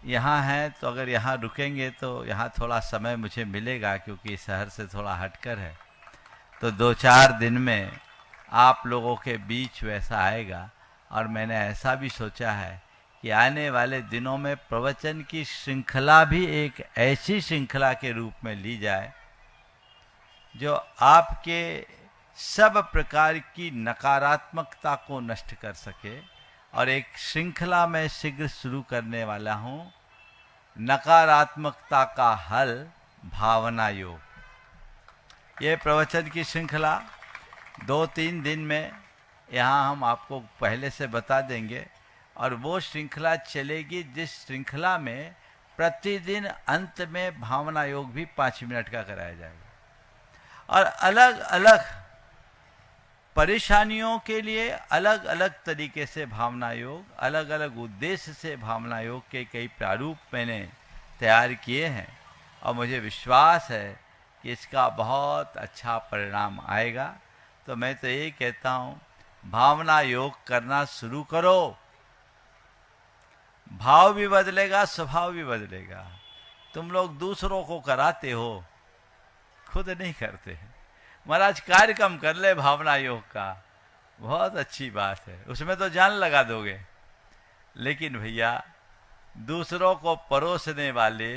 यहाँ हैं तो अगर यहाँ रुकेंगे तो यहाँ थोड़ा समय मुझे मिलेगा, क्योंकि शहर से थोड़ा हटकर है, तो 2-4 दिन में आप लोगों के बीच वैसा आएगा। और मैंने ऐसा भी सोचा है कि आने वाले दिनों में प्रवचन की श्रृंखला भी एक ऐसी श्रृंखला के रूप में ली जाए जो आपके सब प्रकार की नकारात्मकता को नष्ट कर सके। और एक श्रृंखला में शीघ्र शुरू करने वाला हूँ, नकारात्मकता का हल भावना योग। ये प्रवचन की श्रृंखला 2-3 दिन में यहाँ हम आपको पहले से बता देंगे, और वो श्रृंखला चलेगी जिस श्रृंखला में प्रतिदिन अंत में भावना योग भी 5 मिनट का कराया जाएगा। और अलग अलग परेशानियों के लिए अलग अलग तरीके से भावना योग, अलग अलग उद्देश्य से भावना योग के कई प्रारूप मैंने तैयार किए हैं, और मुझे विश्वास है कि इसका बहुत अच्छा परिणाम आएगा। तो मैं तो यही कहता हूँ, भावना योग करना शुरू करो, भाव भी बदलेगा, स्वभाव भी बदलेगा। तुम लोग दूसरों को कराते हो, खुद नहीं करते हैं। महाराज कार्यक्रम कर ले भावना योग का, बहुत अच्छी बात है, उसमें तो जान लगा दोगे। लेकिन भैया दूसरों को परोसने वाले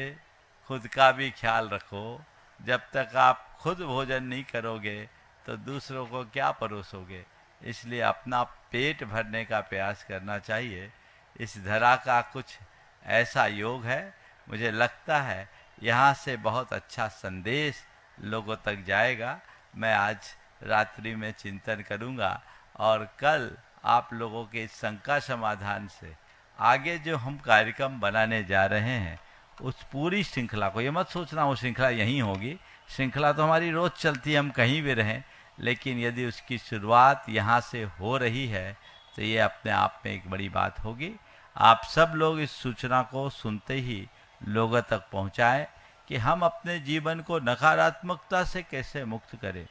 खुद का भी ख्याल रखो। जब तक आप खुद भोजन नहीं करोगे तो दूसरों को क्या परोसोगे। इसलिए अपना पेट भरने का प्रयास करना चाहिए। इस धरा का कुछ ऐसा योग है, मुझे लगता है यहाँ से बहुत अच्छा संदेश लोगों तक जाएगा। मैं आज रात्रि में चिंतन करूँगा और कल आप लोगों के शंका समाधान से आगे जो हम कार्यक्रम बनाने जा रहे हैं उस पूरी श्रृंखला को, ये मत सोचना वो श्रृंखला यहीं होगी। श्रृंखला तो हमारी रोज चलती है, हम कहीं भी रहें, लेकिन यदि उसकी शुरुआत यहाँ से हो रही है तो ये अपने आप में एक बड़ी बात होगी। आप सब लोग इस सूचना को सुनते ही लोगों तक पहुँचाएं कि हम अपने जीवन को नकारात्मकता से कैसे मुक्त करें,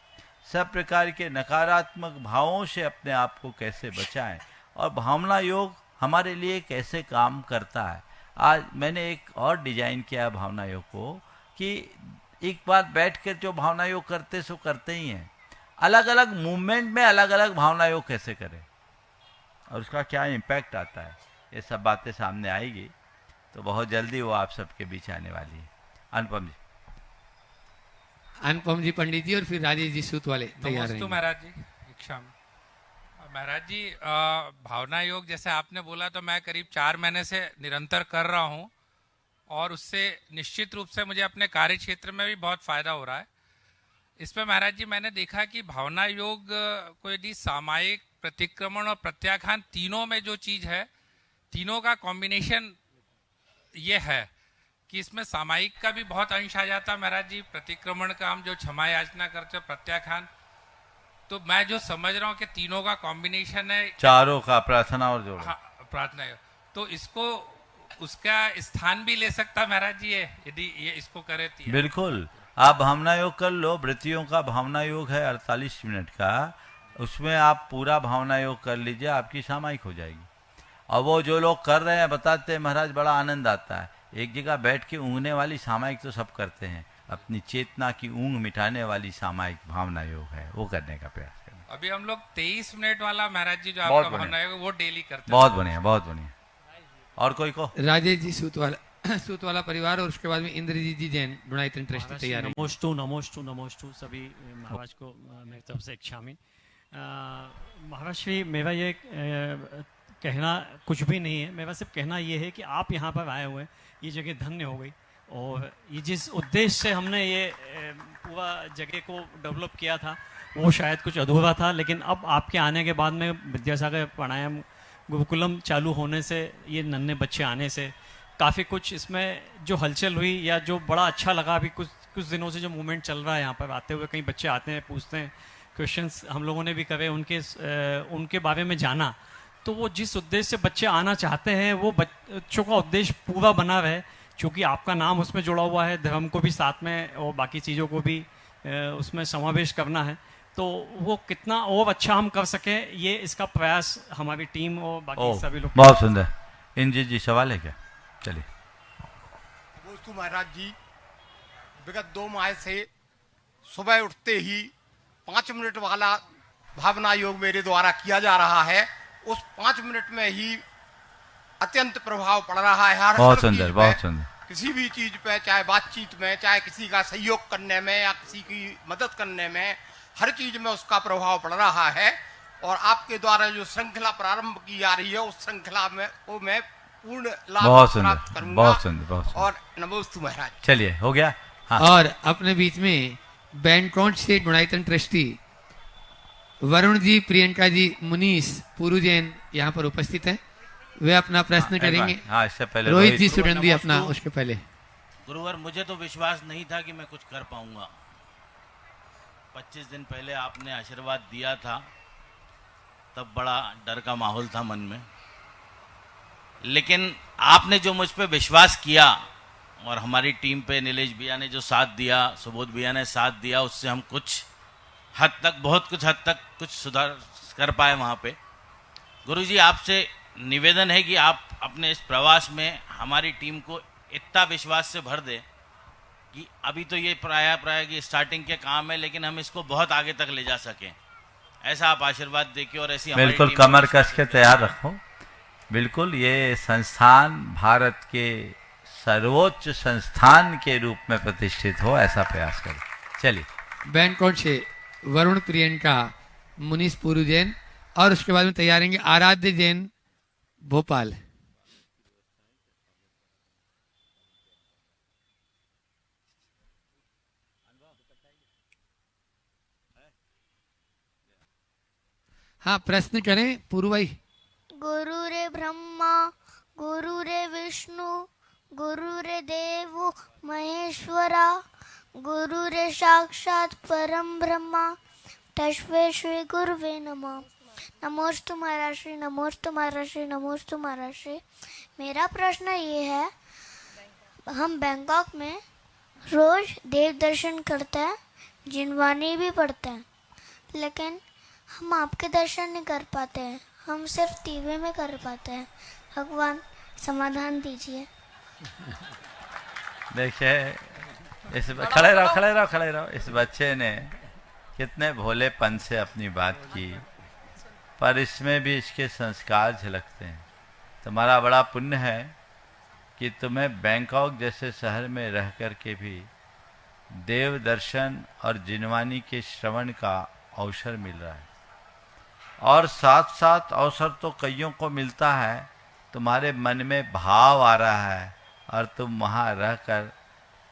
सब प्रकार के नकारात्मक भावों से अपने आप को कैसे बचाएं, और भावना योग हमारे लिए कैसे काम करता है। आज मैंने एक और डिजाइन किया है भावना योग को, कि एक बार बैठ कर जो भावना योग करते सो करते ही हैं, अलग अलग मूवमेंट में अलग अलग भावना योग कैसे करें और उसका क्या इम्पैक्ट आता है, ये सब बातें सामने आएगी। तो बहुत जल्दी वो आप सबके बीच आने वाली है। अनुपम जी। अनुपम जी पंडित जी और फिर राजेश जी सूत वाले तैयार हैं। महाराज जी इच्छा में महाराज जी भावना योग जैसे आपने बोला तो मैं करीब 4 महीने से निरंतर कर रहा हूँ और उससे निश्चित रूप से मुझे अपने कार्य क्षेत्र में भी बहुत फायदा हो रहा है। इसमें महाराज जी मैंने देखा कि भावना योग को यदि सामायिक, प्रतिक्रमण और प्रत्याख्यान तीनों में जो चीज है, तीनों का कॉम्बिनेशन ये है कि इसमें सामायिक का भी बहुत अंश आ जाता है महाराज जी, प्रतिक्रमण का हम जो क्षमा याचना करते हो, प्रत्याख्यान, तो मैं जो समझ रहा हूँ कि तीनों का कॉम्बिनेशन है, चारों का प्रार्थना और जोड़। हाँ, प्रार्थना है, तो इसको उसका स्थान भी ले सकता महाराज जी है यदि ये इसको करे। बिल्कुल, आप भावना योग कर लो। वृत्तियों का भावना योग है 48 मिनट का, उसमें आप पूरा भावना योग कर लीजिए, आपकी सामायिक हो जाएगी। और वो जो लोग कर रहे हैं बताते हैं महाराज बड़ा आनंद आता है। एक जगह बैठ के ऊँगने वाली सामायिक तो सब करते हैं, अपनी चेतना की ऊँग मिटाने वाली सामायिक भावना योग है, वो करने का प्रयास करें। अभी हम लोग 23 मिनट वाला महाराज जी जो आपका भावना योग वो डेली करते हैं। बहुत बढ़िया, बहुत बढ़िया। और कोई को? राजेश जी सूत वाला परिवार और उसके बाद में इंद्रजीत जी जैन डुणाइतन ट्रस्ट तैयार है। नमोस्तु सभी महाराज को मेरी तरफ से शामिल। महाराज श्री, मेरा ये कहना कुछ भी नहीं है, मेरा सिर्फ कहना ये है कि आप यहाँ पर आए हुए हैं, ये जगह धन्य हो गई। और ये जिस उद्देश्य से हमने ये पूरा जगह को डेवलप किया था वो शायद कुछ अधूरा था, लेकिन अब आपके आने के बाद में विद्यासागर प्राणायाम गुरुकुलम चालू होने से, ये नन्हे बच्चे आने से काफ़ी कुछ इसमें जो हलचल हुई या जो बड़ा अच्छा लगा। अभी कुछ दिनों से जो मूवमेंट चल रहा है यहाँ पर आते हुए, कई बच्चे आते हैं, पूछते हैं, क्वेश्चंस हम लोगों ने भी करे, उनके बारे में जाना। तो वो जिस उद्देश्य से बच्चे आना चाहते हैं वो बच्चों का उद्देश्य पूरा बना रहे, क्योंकि आपका नाम उसमें जुड़ा हुआ है, धर्म को भी साथ में और बाकी चीज़ों को भी उसमें समावेश करना है। तो वो कितना और अच्छा हम कर सके, ये इसका प्रयास हमारी टीम और बाकी सभी लोग। बहुत सुंदर। इंद्रजीत जी सवाल है क्या? चलिए। नमोस्तु महाराज जी, विगत 2 माह से सुबह उठते ही 5 मिनट वाला भावना योग मेरे द्वारा किया जा रहा है। उस 5 मिनट में ही अत्यंत प्रभाव पड़ रहा है हर बहुत सुंदर, बहुत सुंदर। किसी भी चीज पे, चाहे बातचीत में, चाहे किसी का सहयोग करने में या किसी की मदद करने में, हर चीज में उसका प्रभाव पड़ रहा है। और आपके द्वारा जो श्रृंखला प्रारंभ की जा रही है उस श्रृंखला में वो मैं पूर्ण लाभ प्राप्त करूंगा। बहुत सुंदर, बहुत सुंदर। और नमोस्तु महाराज। चलिए, हो गया। हाँ। और अपने बीच में बैंकॉन्ट से गुणायतन ट्रस्टी वरुण जी, प्रियंका जी, मुनीष पुरु जैन यहाँ पर उपस्थित हैं। वे अपना प्रश्न करेंगे। हाँ, इससे पहले रोहित जी सुगंधी अपना, उसके पहले। गुरुवर, मुझे तो विश्वास नहीं था कि मैं कुछ कर पाऊंगा। 25 दिन पहले आपने आशीर्वाद दिया था, तब बड़ा डर का माहौल था मन में, लेकिन आपने जो मुझ पे विश्वास किया और हमारी टीम पे नीलेश भैया ने जो साथ दिया, सुबोध भैया ने साथ दिया, उससे हम कुछ हद तक, बहुत कुछ हद तक कुछ सुधार कर पाए वहाँ पे। गुरुजी, आपसे निवेदन है कि आप अपने इस प्रवास में हमारी टीम को इतना विश्वास से भर दे कि अभी तो ये प्राय की स्टार्टिंग के काम है, लेकिन हम इसको बहुत आगे तक ले जा सकें। ऐसा आप आशीर्वाद देके और ऐसी हमारी बिल्कुल कमर कस के तैयार रखो। बिल्कुल, ये संस्थान भारत के सर्वोच्च संस्थान के रूप में प्रतिष्ठित हो, ऐसा प्रयास करो। चलिए। बैंकॉन्ट से वरुण, प्रियंका, मुनीष पुरु जैन और उसके बाद में तैयार रहेंगे आराध्य जैन भोपाल। हाँ, प्रश्न करें पुरु भाई। गुरु रे ब्रह्मा गुरु रे विष्णु गुरु रे देव महेश्वरा गुरु रे साक्षात परम ब्रह्मा तस्मै श्री गुरुवे नमः। नमोस्तु महाराज श्री, नमोस्तु महाराज श्री, नमोस्तु महाराज श्री। मेरा प्रश्न ये है, हम बैंकॉक में रोज देव दर्शन करते हैं, जिनवानी भी पढ़ते हैं, लेकिन हम आपके दर्शन नहीं कर पाते हैं, हम सिर्फ टीवी में कर पाते हैं। भगवान समाधान दीजिए। देखिए, खड़े रहो। इस बच्चे ने कितने भोलेपन से अपनी बात की, पर इसमें भी इसके संस्कार झलकते हैं। तुम्हारा बड़ा पुण्य है कि तुम्हें बैंकॉक जैसे शहर में रह कर के भी देव दर्शन और जिनवानी के श्रवण का अवसर मिल रहा है। और साथ साथ अवसर तो कईयों को मिलता है, तुम्हारे मन में भाव आ रहा है और तुम वहाँ रह कर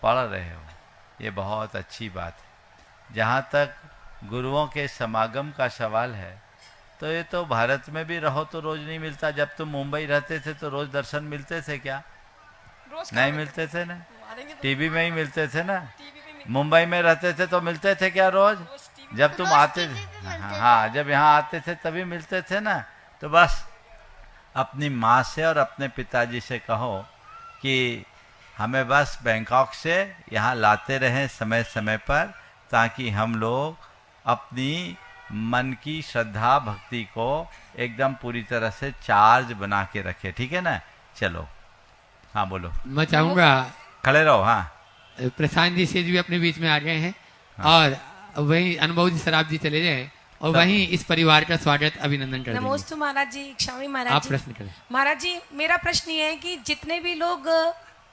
पढ़ रहे हो, ये बहुत अच्छी बात है। जहाँ तक गुरुओं के समागम का सवाल है, तो ये तो भारत में भी रहो तो रोज नहीं मिलता। जब तुम मुंबई रहते थे तो रोज दर्शन मिलते थे क्या? नहीं मिलते थे ना, टीवी में ही मिलते थे ना। मुंबई में रहते थे तो मिलते थे क्या रोज? जब तुम आते थे, हाँ, जब यहाँ आते थे तभी मिलते थे ना। तो बस अपनी माँ से और अपने पिताजी से कहो कि हमें बस बैंकॉक से यहाँ लाते रहें समय समय पर, ताकि हम लोग अपनी मन की श्रद्धा भक्ति को एकदम पूरी तरह से चार्ज बना के रखें। ठीक है ना? चलो, हाँ बोलो। मैं चाहूँगा खड़े रहो। हाँ, प्रशांत जी से भी अपने बीच में आ गए हैं। हाँ। और वहीं अनुभव जी सराब जी चले जाए और वहीं इस परिवार का स्वागत अभिनंदन कर। नमोस्तु महाराज जी, क्षामी महाराज आप जी। प्रश्न करें। महाराज जी, मेरा प्रश्न ये है कि जितने भी लोग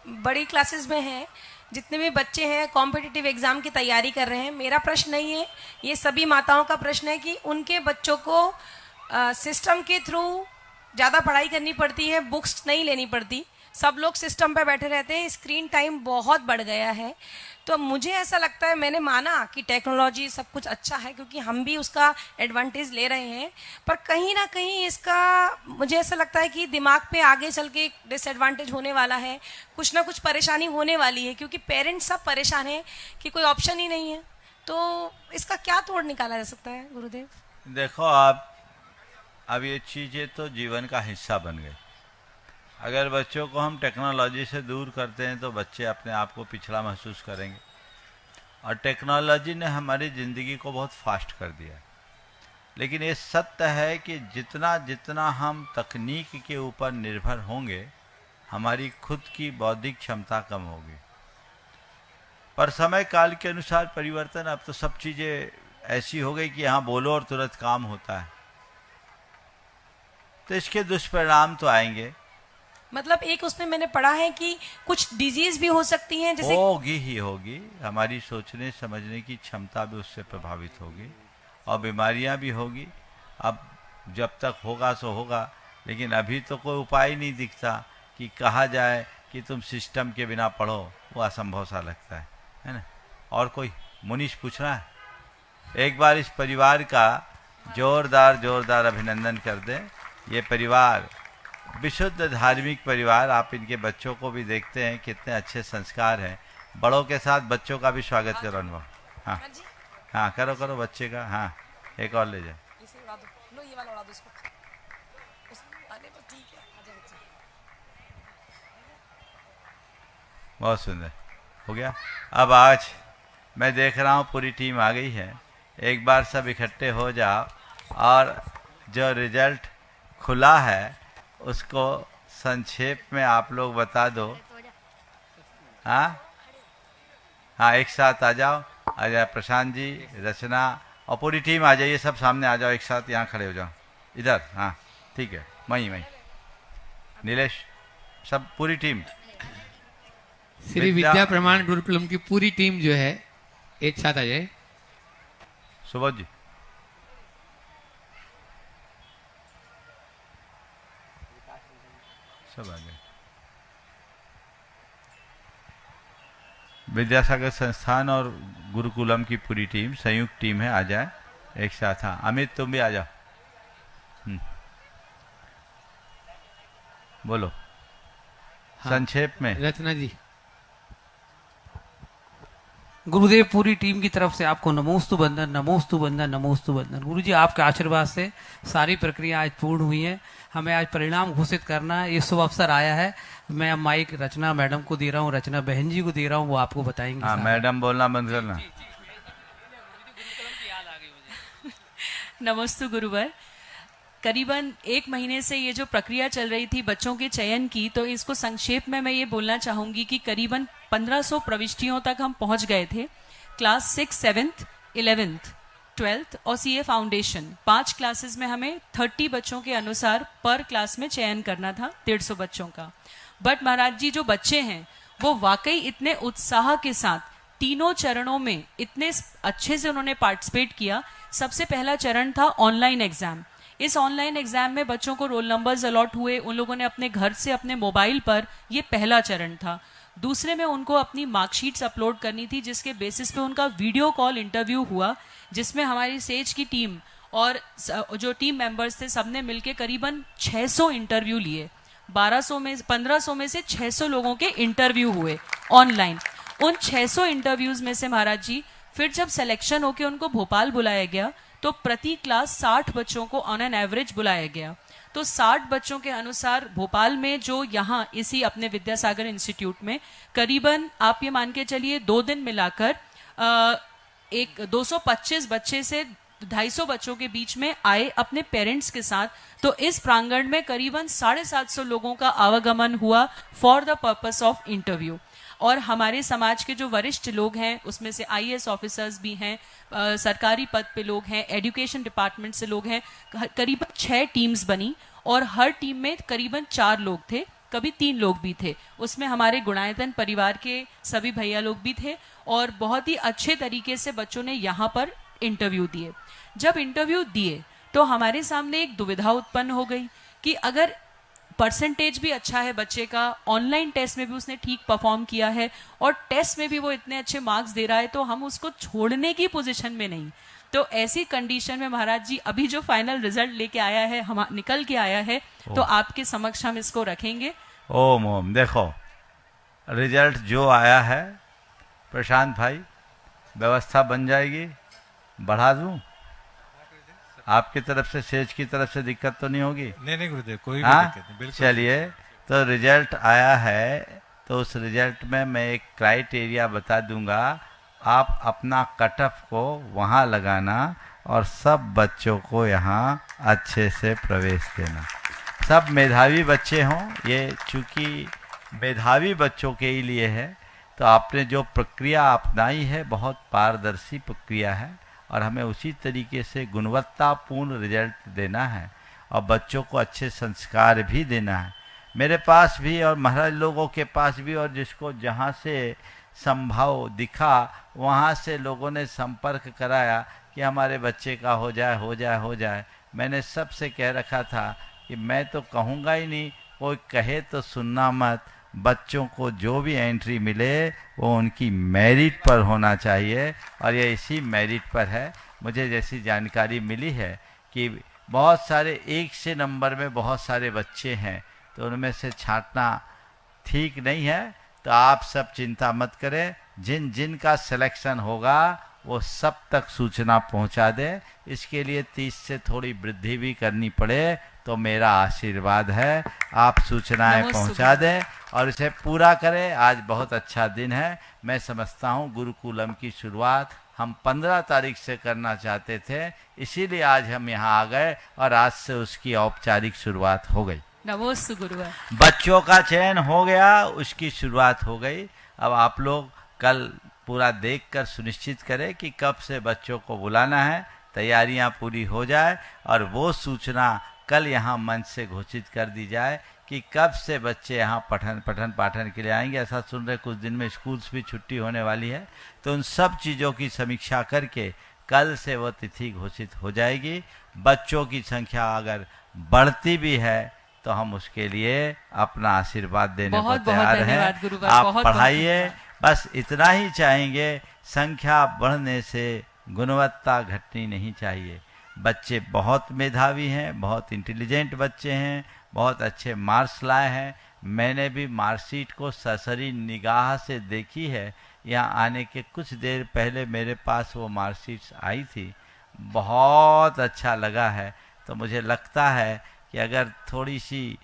बड़ी क्लासेस में हैं, जितने भी बच्चे हैं कॉम्पिटिटिव एग्जाम की तैयारी कर रहे हैं, मेरा प्रश्न नहीं है, ये सभी माताओं का प्रश्न है कि उनके बच्चों को सिस्टम के थ्रू ज़्यादा पढ़ाई करनी पड़ती है, बुक्स नहीं लेनी पड़ती, सब लोग सिस्टम पे बैठे रहते हैं, स्क्रीन टाइम बहुत बढ़ गया है। तो मुझे ऐसा लगता है, मैंने माना कि टेक्नोलॉजी सब कुछ अच्छा है क्योंकि हम भी उसका एडवांटेज ले रहे हैं, पर कहीं ना कहीं इसका मुझे ऐसा लगता है कि दिमाग पे आगे चल के डिसएडवांटेज होने वाला है, कुछ ना कुछ परेशानी होने वाली है, क्योंकि पेरेंट्स सब परेशान हैं कि कोई ऑप्शन ही नहीं है। तो इसका क्या तोड़ निकाला जा सकता है गुरुदेव? देखो, आप अब ये चीज़ें तो जीवन का हिस्सा बन गई। अगर बच्चों को हम टेक्नोलॉजी से दूर करते हैं तो बच्चे अपने आप को पिछड़ा महसूस करेंगे। और टेक्नोलॉजी ने हमारी ज़िंदगी को बहुत फास्ट कर दिया। लेकिन ये सत्य है कि जितना जितना हम तकनीक के ऊपर निर्भर होंगे, हमारी खुद की बौद्धिक क्षमता कम होगी। पर समय काल के अनुसार परिवर्तन, अब तो सब चीज़ें ऐसी हो गई कि यहाँ बोलो और तुरंत काम होता है, तो इसके दुष्परिणाम तो आएंगे। मतलब एक उसमें मैंने पढ़ा है कि कुछ डिजीज भी हो सकती हैं, जैसे होगी ही होगी, हमारी सोचने समझने की क्षमता भी उससे प्रभावित होगी और बीमारियां भी होगी। अब जब तक होगा सो होगा, लेकिन अभी तो कोई उपाय नहीं दिखता कि कहा जाए कि तुम सिस्टम के बिना पढ़ो, वो असंभव सा लगता है ना। और कोई मुनीश पूछना है? एक बार इस परिवार का जोरदार अभिनंदन कर दें। ये परिवार विशुद्ध धार्मिक परिवार, आप इनके बच्चों को भी देखते हैं कितने अच्छे संस्कार हैं। बड़ों के साथ बच्चों का भी स्वागत करो अनुभव। हाँ हाँ, करो बच्चे का। हाँ, एक और ले जाए। बहुत सुंदर हो गया। अब आज मैं देख रहा हूँ पूरी टीम आ गई है। एक बार सब इकट्ठे हो जाओ और जो रिजल्ट खुला है उसको संक्षेप में आप लोग बता दो। हाँ, एक साथ आ जाओ। आ जाए प्रशांत जी, रचना और पूरी टीम आ जाइए, सब सामने आ जाओ, एक साथ यहाँ खड़े हो जाओ इधर। हाँ ठीक है, वहीं नीलेश, सब पूरी टीम। श्री विद्या प्रमाण गुरुकुलम की पूरी टीम जो है एक साथ आ जाए। सुबोध जी, सब आ गए। विद्यासागर संस्थान और गुरुकुलम की पूरी टीम, संयुक्त टीम है, आ जाए एक साथ। हाँ अमित, तुम भी आ जाओ। बोलो। हाँ, संक्षेप में। रचना जी। गुरुदेव, पूरी टीम की तरफ से आपको नमोस्तु बंदन, नमोस्तु बंदन, नमोस्तु बंदन। गुरु जी, आपके आशीर्वाद से सारी प्रक्रिया आज पूर्ण हुई है। हमें आज परिणाम घोषित करना है, ये शुभ अवसर आया है। मैं अब माइक रचना मैडम को दे रहा हूँ, रचना बहन जी को दे रहा हूँ, वो आपको बताएंगे। हाँ, मैडम बोलना बंद करना। नमस्ते गुरुवर। करीबन 1 महीने से ये जो प्रक्रिया चल रही थी बच्चों के चयन की, तो इसको संक्षेप में मैं ये बोलना चाहूंगी कि करीबन 1500 प्रविष्टियों तक हम पहुंच गए थे। क्लास 6, 7th, 11th, 12th और सीए फाउंडेशन 5 क्लासेस में हमें 30 बच्चों के अनुसार पर क्लास में चयन करना था, 150 बच्चों का। बट महाराज जी, जो बच्चे हैं वो वाकई इतने उत्साह के साथ तीनों चरणों में इतने अच्छे से उन्होंने पार्टिसिपेट किया। सबसे पहला चरण था ऑनलाइन एग्जाम। इस ऑनलाइन एग्जाम में बच्चों को रोल नंबर्स अलॉट हुए, उन लोगों ने अपने घर से अपने मोबाइल पर, ये पहला चरण था। दूसरे में उनको अपनी मार्कशीट्स अपलोड करनी थी, जिसके बेसिस पे उनका वीडियो कॉल इंटरव्यू हुआ, जिसमें हमारी सेज की टीम और जो टीम मेंबर्स थे सबने मिलकर करीबन 600 इंटरव्यू लिए। 1500 में से 600 लोगों के इंटरव्यू हुए ऑनलाइन। उन 600 इंटरव्यूज में से महाराज जी फिर जब सिलेक्शन होके उनको भोपाल बुलाया गया, तो प्रति क्लास 60 बच्चों को ऑन एन एवरेज बुलाया गया। तो 60 बच्चों के अनुसार भोपाल में, जो यहाँ इसी अपने विद्यासागर इंस्टीट्यूट में करीबन आप ये मान के चलिए 2 दिन मिलाकर 225 बच्चे से 250 बच्चों के बीच में आए अपने पेरेंट्स के साथ। तो इस प्रांगण में करीबन 750 लोगों का आवागमन हुआ for the purpose of interview. और हमारे समाज के जो वरिष्ठ लोग हैं उसमें से आईएएस ऑफिसर्स भी हैं, सरकारी पद पे लोग हैं, एजुकेशन डिपार्टमेंट से लोग हैं। करीबन 6 टीम्स बनी और हर टीम में करीबन 4 लोग थे, कभी 3 लोग भी थे। उसमें हमारे गुणायतन परिवार के सभी भैया लोग भी थे और बहुत ही अच्छे तरीके से बच्चों ने यहाँ पर इंटरव्यू दिए। जब इंटरव्यू दिए तो हमारे सामने एक दुविधा उत्पन्न हो गई कि अगर परसेंटेज भी अच्छा है बच्चे का, ऑनलाइन टेस्ट में भी उसने ठीक परफॉर्म किया है और टेस्ट में भी वो इतने अच्छे मार्क्स दे रहा है, तो हम उसको छोड़ने की पोजीशन में नहीं। तो ऐसी कंडीशन में महाराज जी अभी जो फाइनल रिजल्ट लेके आया है, हम निकल के आया है, तो आपके समक्ष हम इसको रखेंगे। ओम देखो रिजल्ट जो आया है, प्रशांत भाई व्यवस्था बन जाएगी, बढ़ा दूं? आपकी तरफ से, सेज की तरफ से दिक्कत तो नहीं होगी? नहीं गुरुदेव, कोई भी दिक्कत नहीं, बिल्कुल। चलिए, तो रिजल्ट आया है तो उस रिजल्ट में मैं एक क्राइटेरिया बता दूंगा, आप अपना कटअफ को वहाँ लगाना और सब बच्चों को यहाँ अच्छे से प्रवेश देना। सब मेधावी बच्चे हों, ये चूँकि मेधावी बच्चों के ही लिए है, तो आपने जो प्रक्रिया अपनाई है बहुत पारदर्शी प्रक्रिया है और हमें उसी तरीके से गुणवत्तापूर्ण रिजल्ट देना है और बच्चों को अच्छे संस्कार भी देना है। मेरे पास भी और महाराज लोगों के पास भी, और जिसको जहाँ से संभव दिखा वहाँ से लोगों ने संपर्क कराया कि हमारे बच्चे का हो जाए हो जाए हो जाए। मैंने सबसे कह रखा था कि मैं तो कहूँगा ही नहीं, कोई कहे तो सुनना मत। बच्चों को जो भी एंट्री मिले वो उनकी मेरिट पर होना चाहिए और ये इसी मेरिट पर है। मुझे जैसी जानकारी मिली है कि बहुत सारे 1 से नंबर में बहुत सारे बच्चे हैं, तो उनमें से छांटना ठीक नहीं है। तो आप सब चिंता मत करें, जिन जिन का सिलेक्शन होगा वो सब तक सूचना पहुंचा दें। इसके लिए 30 से थोड़ी वृद्धि भी करनी पड़े तो मेरा आशीर्वाद है, आप सूचनाएं पहुंचा दें और इसे पूरा करें। आज बहुत अच्छा दिन है। मैं समझता हूं गुरुकुलम की शुरुआत हम 15 तारीख से करना चाहते थे, इसीलिए आज हम यहां आ गए और आज से उसकी औपचारिक शुरुआत हो गई। नमोस्तु गुरुवर। बच्चों का चयन हो गया, उसकी शुरुआत हो गई। अब आप लोग कल पूरा देखकर सुनिश्चित करें कि कब से बच्चों को बुलाना है, तैयारियां पूरी हो जाए और वो सूचना कल यहाँ मंच से घोषित कर दी जाए कि कब से बच्चे यहाँ पठन पाठन के लिए आएंगे। ऐसा सुन रहे कुछ दिन में स्कूल्स भी छुट्टी होने वाली है, तो उन सब चीज़ों की समीक्षा करके कल से वो तिथि घोषित हो जाएगी। बच्चों की संख्या अगर बढ़ती भी है तो हम उसके लिए अपना आशीर्वाद देने को तैयार हैं। आप पढ़ाइए, बस इतना ही चाहेंगे। संख्या बढ़ने से गुणवत्ता घटनी नहीं चाहिए। बच्चे बहुत मेधावी हैं, बहुत इंटेलिजेंट बच्चे हैं, बहुत अच्छे मार्क्स लाए हैं। मैंने भी मार्कशीट को ससरी निगाह से देखी है। यहाँ आने के कुछ देर पहले मेरे पास वो मार्कशीट्स आई थी, बहुत अच्छा लगा है। तो मुझे लगता है कि अगर थोड़ी सी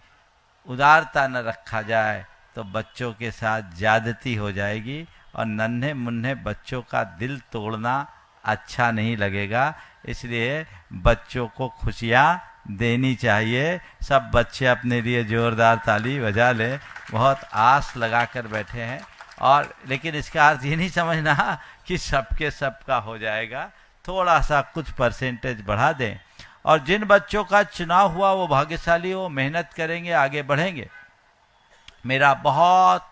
उदारता न रखा जाए तो बच्चों के साथ ज्यादती हो जाएगी और नन्हे मुन्ने बच्चों का दिल तोड़ना अच्छा नहीं लगेगा। इसलिए बच्चों को खुशियाँ देनी चाहिए। सब बच्चे अपने लिए जोरदार ताली बजा लें। बहुत आस लगा कर बैठे हैं, और लेकिन इसका अर्थ ये नहीं समझना कि सबके सबका हो जाएगा। थोड़ा सा कुछ परसेंटेज बढ़ा दें, और जिन बच्चों का चुनाव हुआ वो भाग्यशाली हो, मेहनत करेंगे, आगे बढ़ेंगे। मेरा बहुत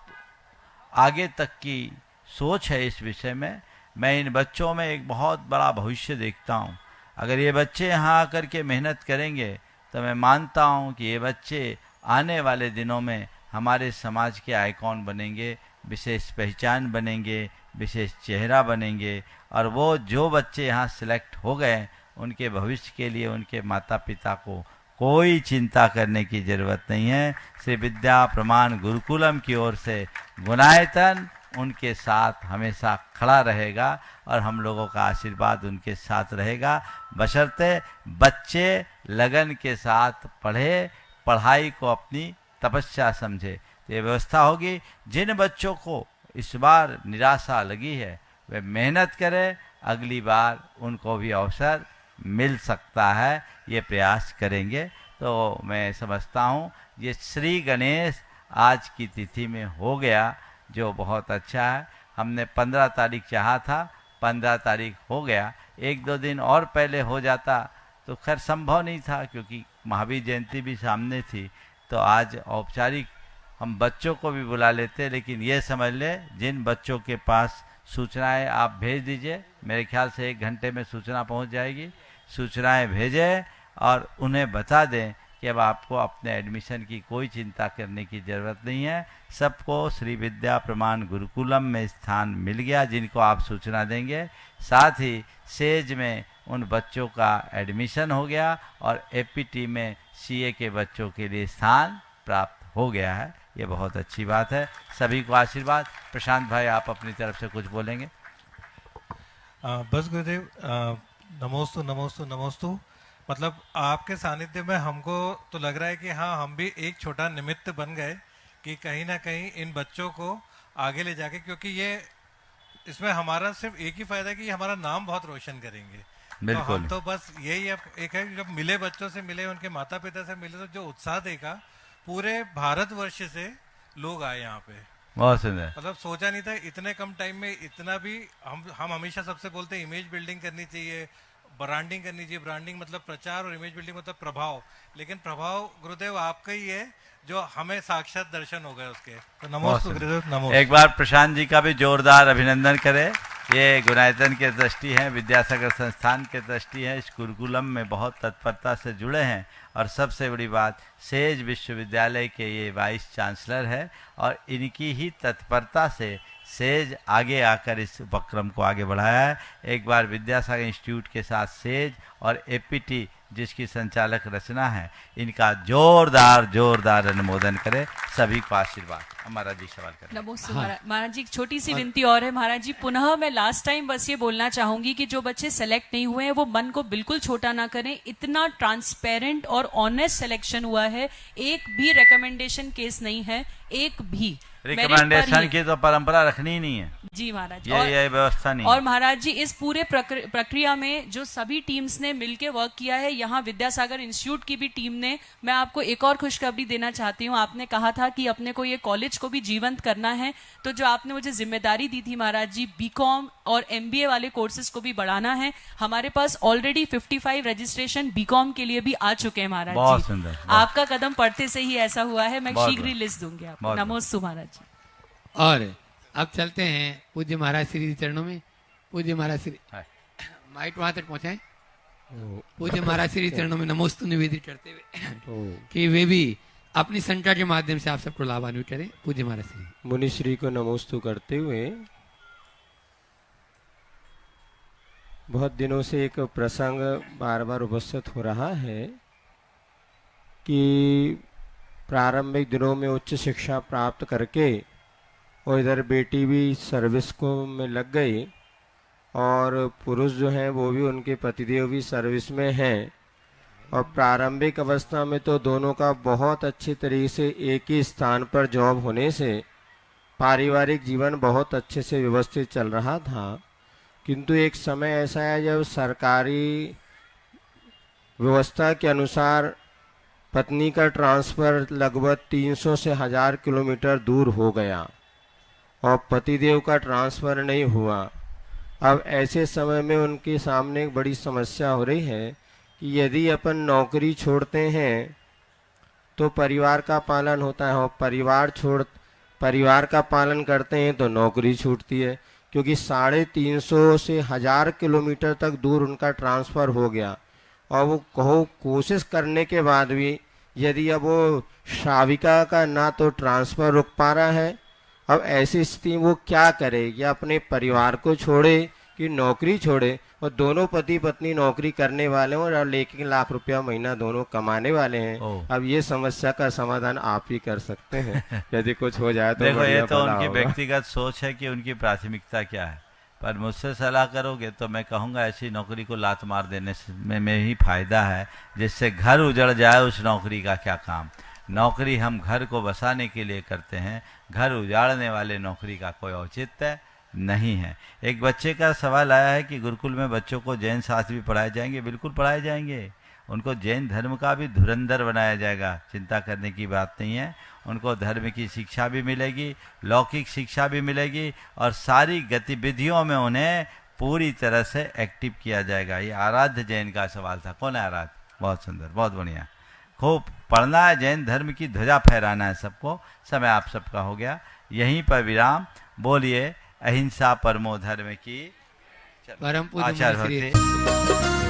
आगे तक की सोच है इस विषय में। मैं इन बच्चों में एक बहुत बड़ा भविष्य देखता हूँ। अगर ये बच्चे यहाँ आकर के मेहनत करेंगे तो मैं मानता हूँ कि ये बच्चे आने वाले दिनों में हमारे समाज के आइकॉन बनेंगे, विशेष पहचान बनेंगे, विशेष चेहरा बनेंगे। और वो जो बच्चे यहाँ सिलेक्ट हो गए उनके भविष्य के लिए उनके माता पिता को कोई चिंता करने की ज़रूरत नहीं है। श्री विद्या प्रमाण गुरुकुलम की ओर से गुणायतन उनके साथ हमेशा खड़ा रहेगा और हम लोगों का आशीर्वाद उनके साथ रहेगा, बशर्ते बच्चे लगन के साथ पढ़े, पढ़ाई को अपनी तपस्या समझे। तो ये व्यवस्था होगी। जिन बच्चों को इस बार निराशा लगी है वे मेहनत करें, अगली बार उनको भी अवसर मिल सकता है, ये प्रयास करेंगे। तो मैं समझता हूँ ये श्री गणेश आज की तिथि में हो गया, जो बहुत अच्छा है। हमने 15 तारीख चाहा था, 15 तारीख हो गया। 1-2 दिन और पहले हो जाता तो खैर संभव नहीं था, क्योंकि महावीर जयंती भी सामने थी। तो आज औपचारिक हम बच्चों को भी बुला लेते, लेकिन ये समझ ले जिन बच्चों के पास सूचनाएं आप भेज दीजिए, मेरे ख्याल से 1 घंटे में सूचना पहुंच जाएगी। सूचनाएं भेजें और उन्हें बता दें कि अब आपको अपने एडमिशन की कोई चिंता करने की ज़रूरत नहीं है। सबको श्री विद्या प्रमाण गुरुकुलम में स्थान मिल गया जिनको आप सूचना देंगे। साथ ही सेज में उन बच्चों का एडमिशन हो गया और एपीटी में सीए के बच्चों के लिए स्थान प्राप्त हो गया है। ये बहुत अच्छी बात है। सभी को आशीर्वाद। प्रशांत भाई, आप अपनी तरफ से कुछ बोलेंगे? बस गुरुदेव, नमोस्तु नमोस्तु नमोस्तु। मतलब आपके सानिध्य में हमको तो लग रहा है कि हाँ, हम भी एक छोटा निमित्त बन गए कि कहीं ना कहीं इन बच्चों को आगे ले जाके, क्योंकि ये इसमें हमारा सिर्फ एक ही फायदा है कि हमारा नाम बहुत रोशन करेंगे। बिल्कुल। तो हम तो बस यही अब एक है, जब मिले बच्चों से मिले, उनके माता पिता से मिले, तो जो उत्साह देखा पूरे भारतवर्ष से लोग आए यहाँ पे। बहुत सुंदर। मतलब सोचा नहीं था इतने कम टाइम में इतना भी। हम हमेशा सबसे बोलते हैं इमेज बिल्डिंग करनी चाहिए, ब्रांडिंग करनी चाहिए। ब्रांडिंग मतलब प्रचार और इमेज बिल्डिंग मतलब प्रभाव। लेकिन प्रभाव गुरुदेव आपका ही है, जो हमें साक्षात दर्शन हो गए उसके। तो नमोस्तु गुरुदेव, नमोस्तु। एक बार प्रशांत जी का भी जोरदार अभिनंदन करें। ये गुणायतन के ट्रस्टी हैं, विद्यासागर संस्थान के ट्रस्टी हैं, इस गुरुकुलम में बहुत तत्परता से जुड़े हैं। और सबसे बड़ी बात, सेज विश्वविद्यालय के ये वाइस चांसलर है और इनकी ही तत्परता से सेज आगे आकर इस उपक्रम को आगे बढ़ाया है। एक बार विद्यासागर इंस्टीट्यूट के साथ सेज और एपीटी जिसकी संचालक रचना है, इनका जोरदार अनुमोदन करें। सभी को आशीर्वाद। महाराज जी सवाल करें। नमस्ते महाराज जी, एक छोटी सी विनती और है महाराज जी। पुनः मैं लास्ट टाइम बस ये बोलना चाहूंगी कि जो बच्चे सेलेक्ट नहीं हुए हैं वो मन को बिल्कुल छोटा ना करें। इतना ट्रांसपेरेंट और ऑनेस्ट सिलेक्शन हुआ है, एक भी रिकमेंडेशन केस नहीं है, एक भी। रिकमेंडेशन की तो परंपरा रखनी ही नहीं है जी महाराज, ये व्यवस्था नहीं। और महाराज जी इस पूरे प्रक्रिया में जो सभी टीम्स ने मिलकर वर्क किया है, यहाँ विद्यासागर इंस्टीट्यूट की भी टीम ने, मैं आपको एक और खुशखबरी देना चाहती हूँ। आपने कहा था कि अपने को ये कॉलेज को भी जीवंत करना है, तो जो आपने मुझे जिम्मेदारी दी थी महाराज जी, बीकॉम और एमबीए वाले कोर्सेज को भी बढ़ाना है। हमारे पास ऑलरेडी 55 रजिस्ट्रेशन बीकॉम के लिए भी आ चुके हैं महाराज जी। बहुत सुंदर। आपका कदम पड़ते से ही ऐसा हुआ है। मैं शीघ्र ही लिस्ट दूंगी आपको। नमोस्तु महाराज जी। और अब चलते हैं पूज्य महाराज श्री चरणों में। पूज्य महाराज श्री माइक वहां तक पहुंचाएं। पूज्य महाराज श्री चरणों में नमोस्तु निवेदित करते हुए कि वे भी अपनी संख्या के माध्यम से आप सबको लाभान्वित करें। पूज्य महाराज श्री मुनि श्री को नमोस्तु करते हुए, बहुत दिनों से एक प्रसंग बार बार उपस्थित हो रहा है कि प्रारंभिक दिनों में उच्च शिक्षा प्राप्त करके और इधर बेटी भी सर्विस को में लग गई और पुरुष जो हैं वो भी, उनके पतिदेव भी सर्विस में हैं। और प्रारंभिक अवस्था में तो दोनों का बहुत अच्छे तरीके से एक ही स्थान पर जॉब होने से पारिवारिक जीवन बहुत अच्छे से व्यवस्थित चल रहा था। किंतु एक समय ऐसा है जब सरकारी व्यवस्था के अनुसार पत्नी का ट्रांसफ़र लगभग 300 से 1000 किलोमीटर दूर हो गया और पतिदेव का ट्रांसफ़र नहीं हुआ। अब ऐसे समय में उनके सामने एक बड़ी समस्या हो रही है कि यदि अपन नौकरी छोड़ते हैं तो परिवार का पालन होता है, और परिवार का पालन करते हैं तो नौकरी छूटती है, क्योंकि 350 से 1000 किलोमीटर तक दूर उनका ट्रांसफ़र हो गया। और वो कोशिश करने के बाद भी यदि अब वो श्राविका का ना तो ट्रांसफ़र रुक पा रहा है, अब ऐसी स्थिति वो क्या करे, या अपने परिवार को छोड़े कि नौकरी छोड़े। और दोनों पति पत्नी नौकरी करने वाले हैं और 1 लाख रुपया महीना दोनों कमाने वाले हैं। अब ये समस्या का समाधान आप ही कर सकते हैं, यदि कुछ हो जाए तो। देखो, ये तो उनकी व्यक्तिगत सोच है कि उनकी प्राथमिकता क्या है, पर मुझसे सलाह करोगे तो मैं कहूँगा ऐसी नौकरी को लात मार देने में ही फायदा है, जिससे घर उजड़ जाए। उस नौकरी का क्या काम। नौकरी हम घर को बसाने के लिए करते हैं, घर उजाड़ने वाले नौकरी का कोई औचित्य नहीं है। एक बच्चे का सवाल आया है कि गुरुकुल में बच्चों को जैन शास्त्र भी पढ़ाए जाएंगे। बिल्कुल पढ़ाए जाएंगे, उनको जैन धर्म का भी धुरंधर बनाया जाएगा, चिंता करने की बात नहीं है। उनको धर्म की शिक्षा भी मिलेगी, लौकिक शिक्षा भी मिलेगी और सारी गतिविधियों में उन्हें पूरी तरह से एक्टिव किया जाएगा। ये आराध्य जैन का सवाल था। कौन है आराध्य? बहुत सुंदर, बहुत बढ़िया। खूब पढ़ना है, जैन धर्म की ध्वजा फहराना है सबको। समय आप सबका हो गया, यहीं पर विराम। बोलिए अहिंसा परमो धर्म की। परम पूज्य आचार्य होते।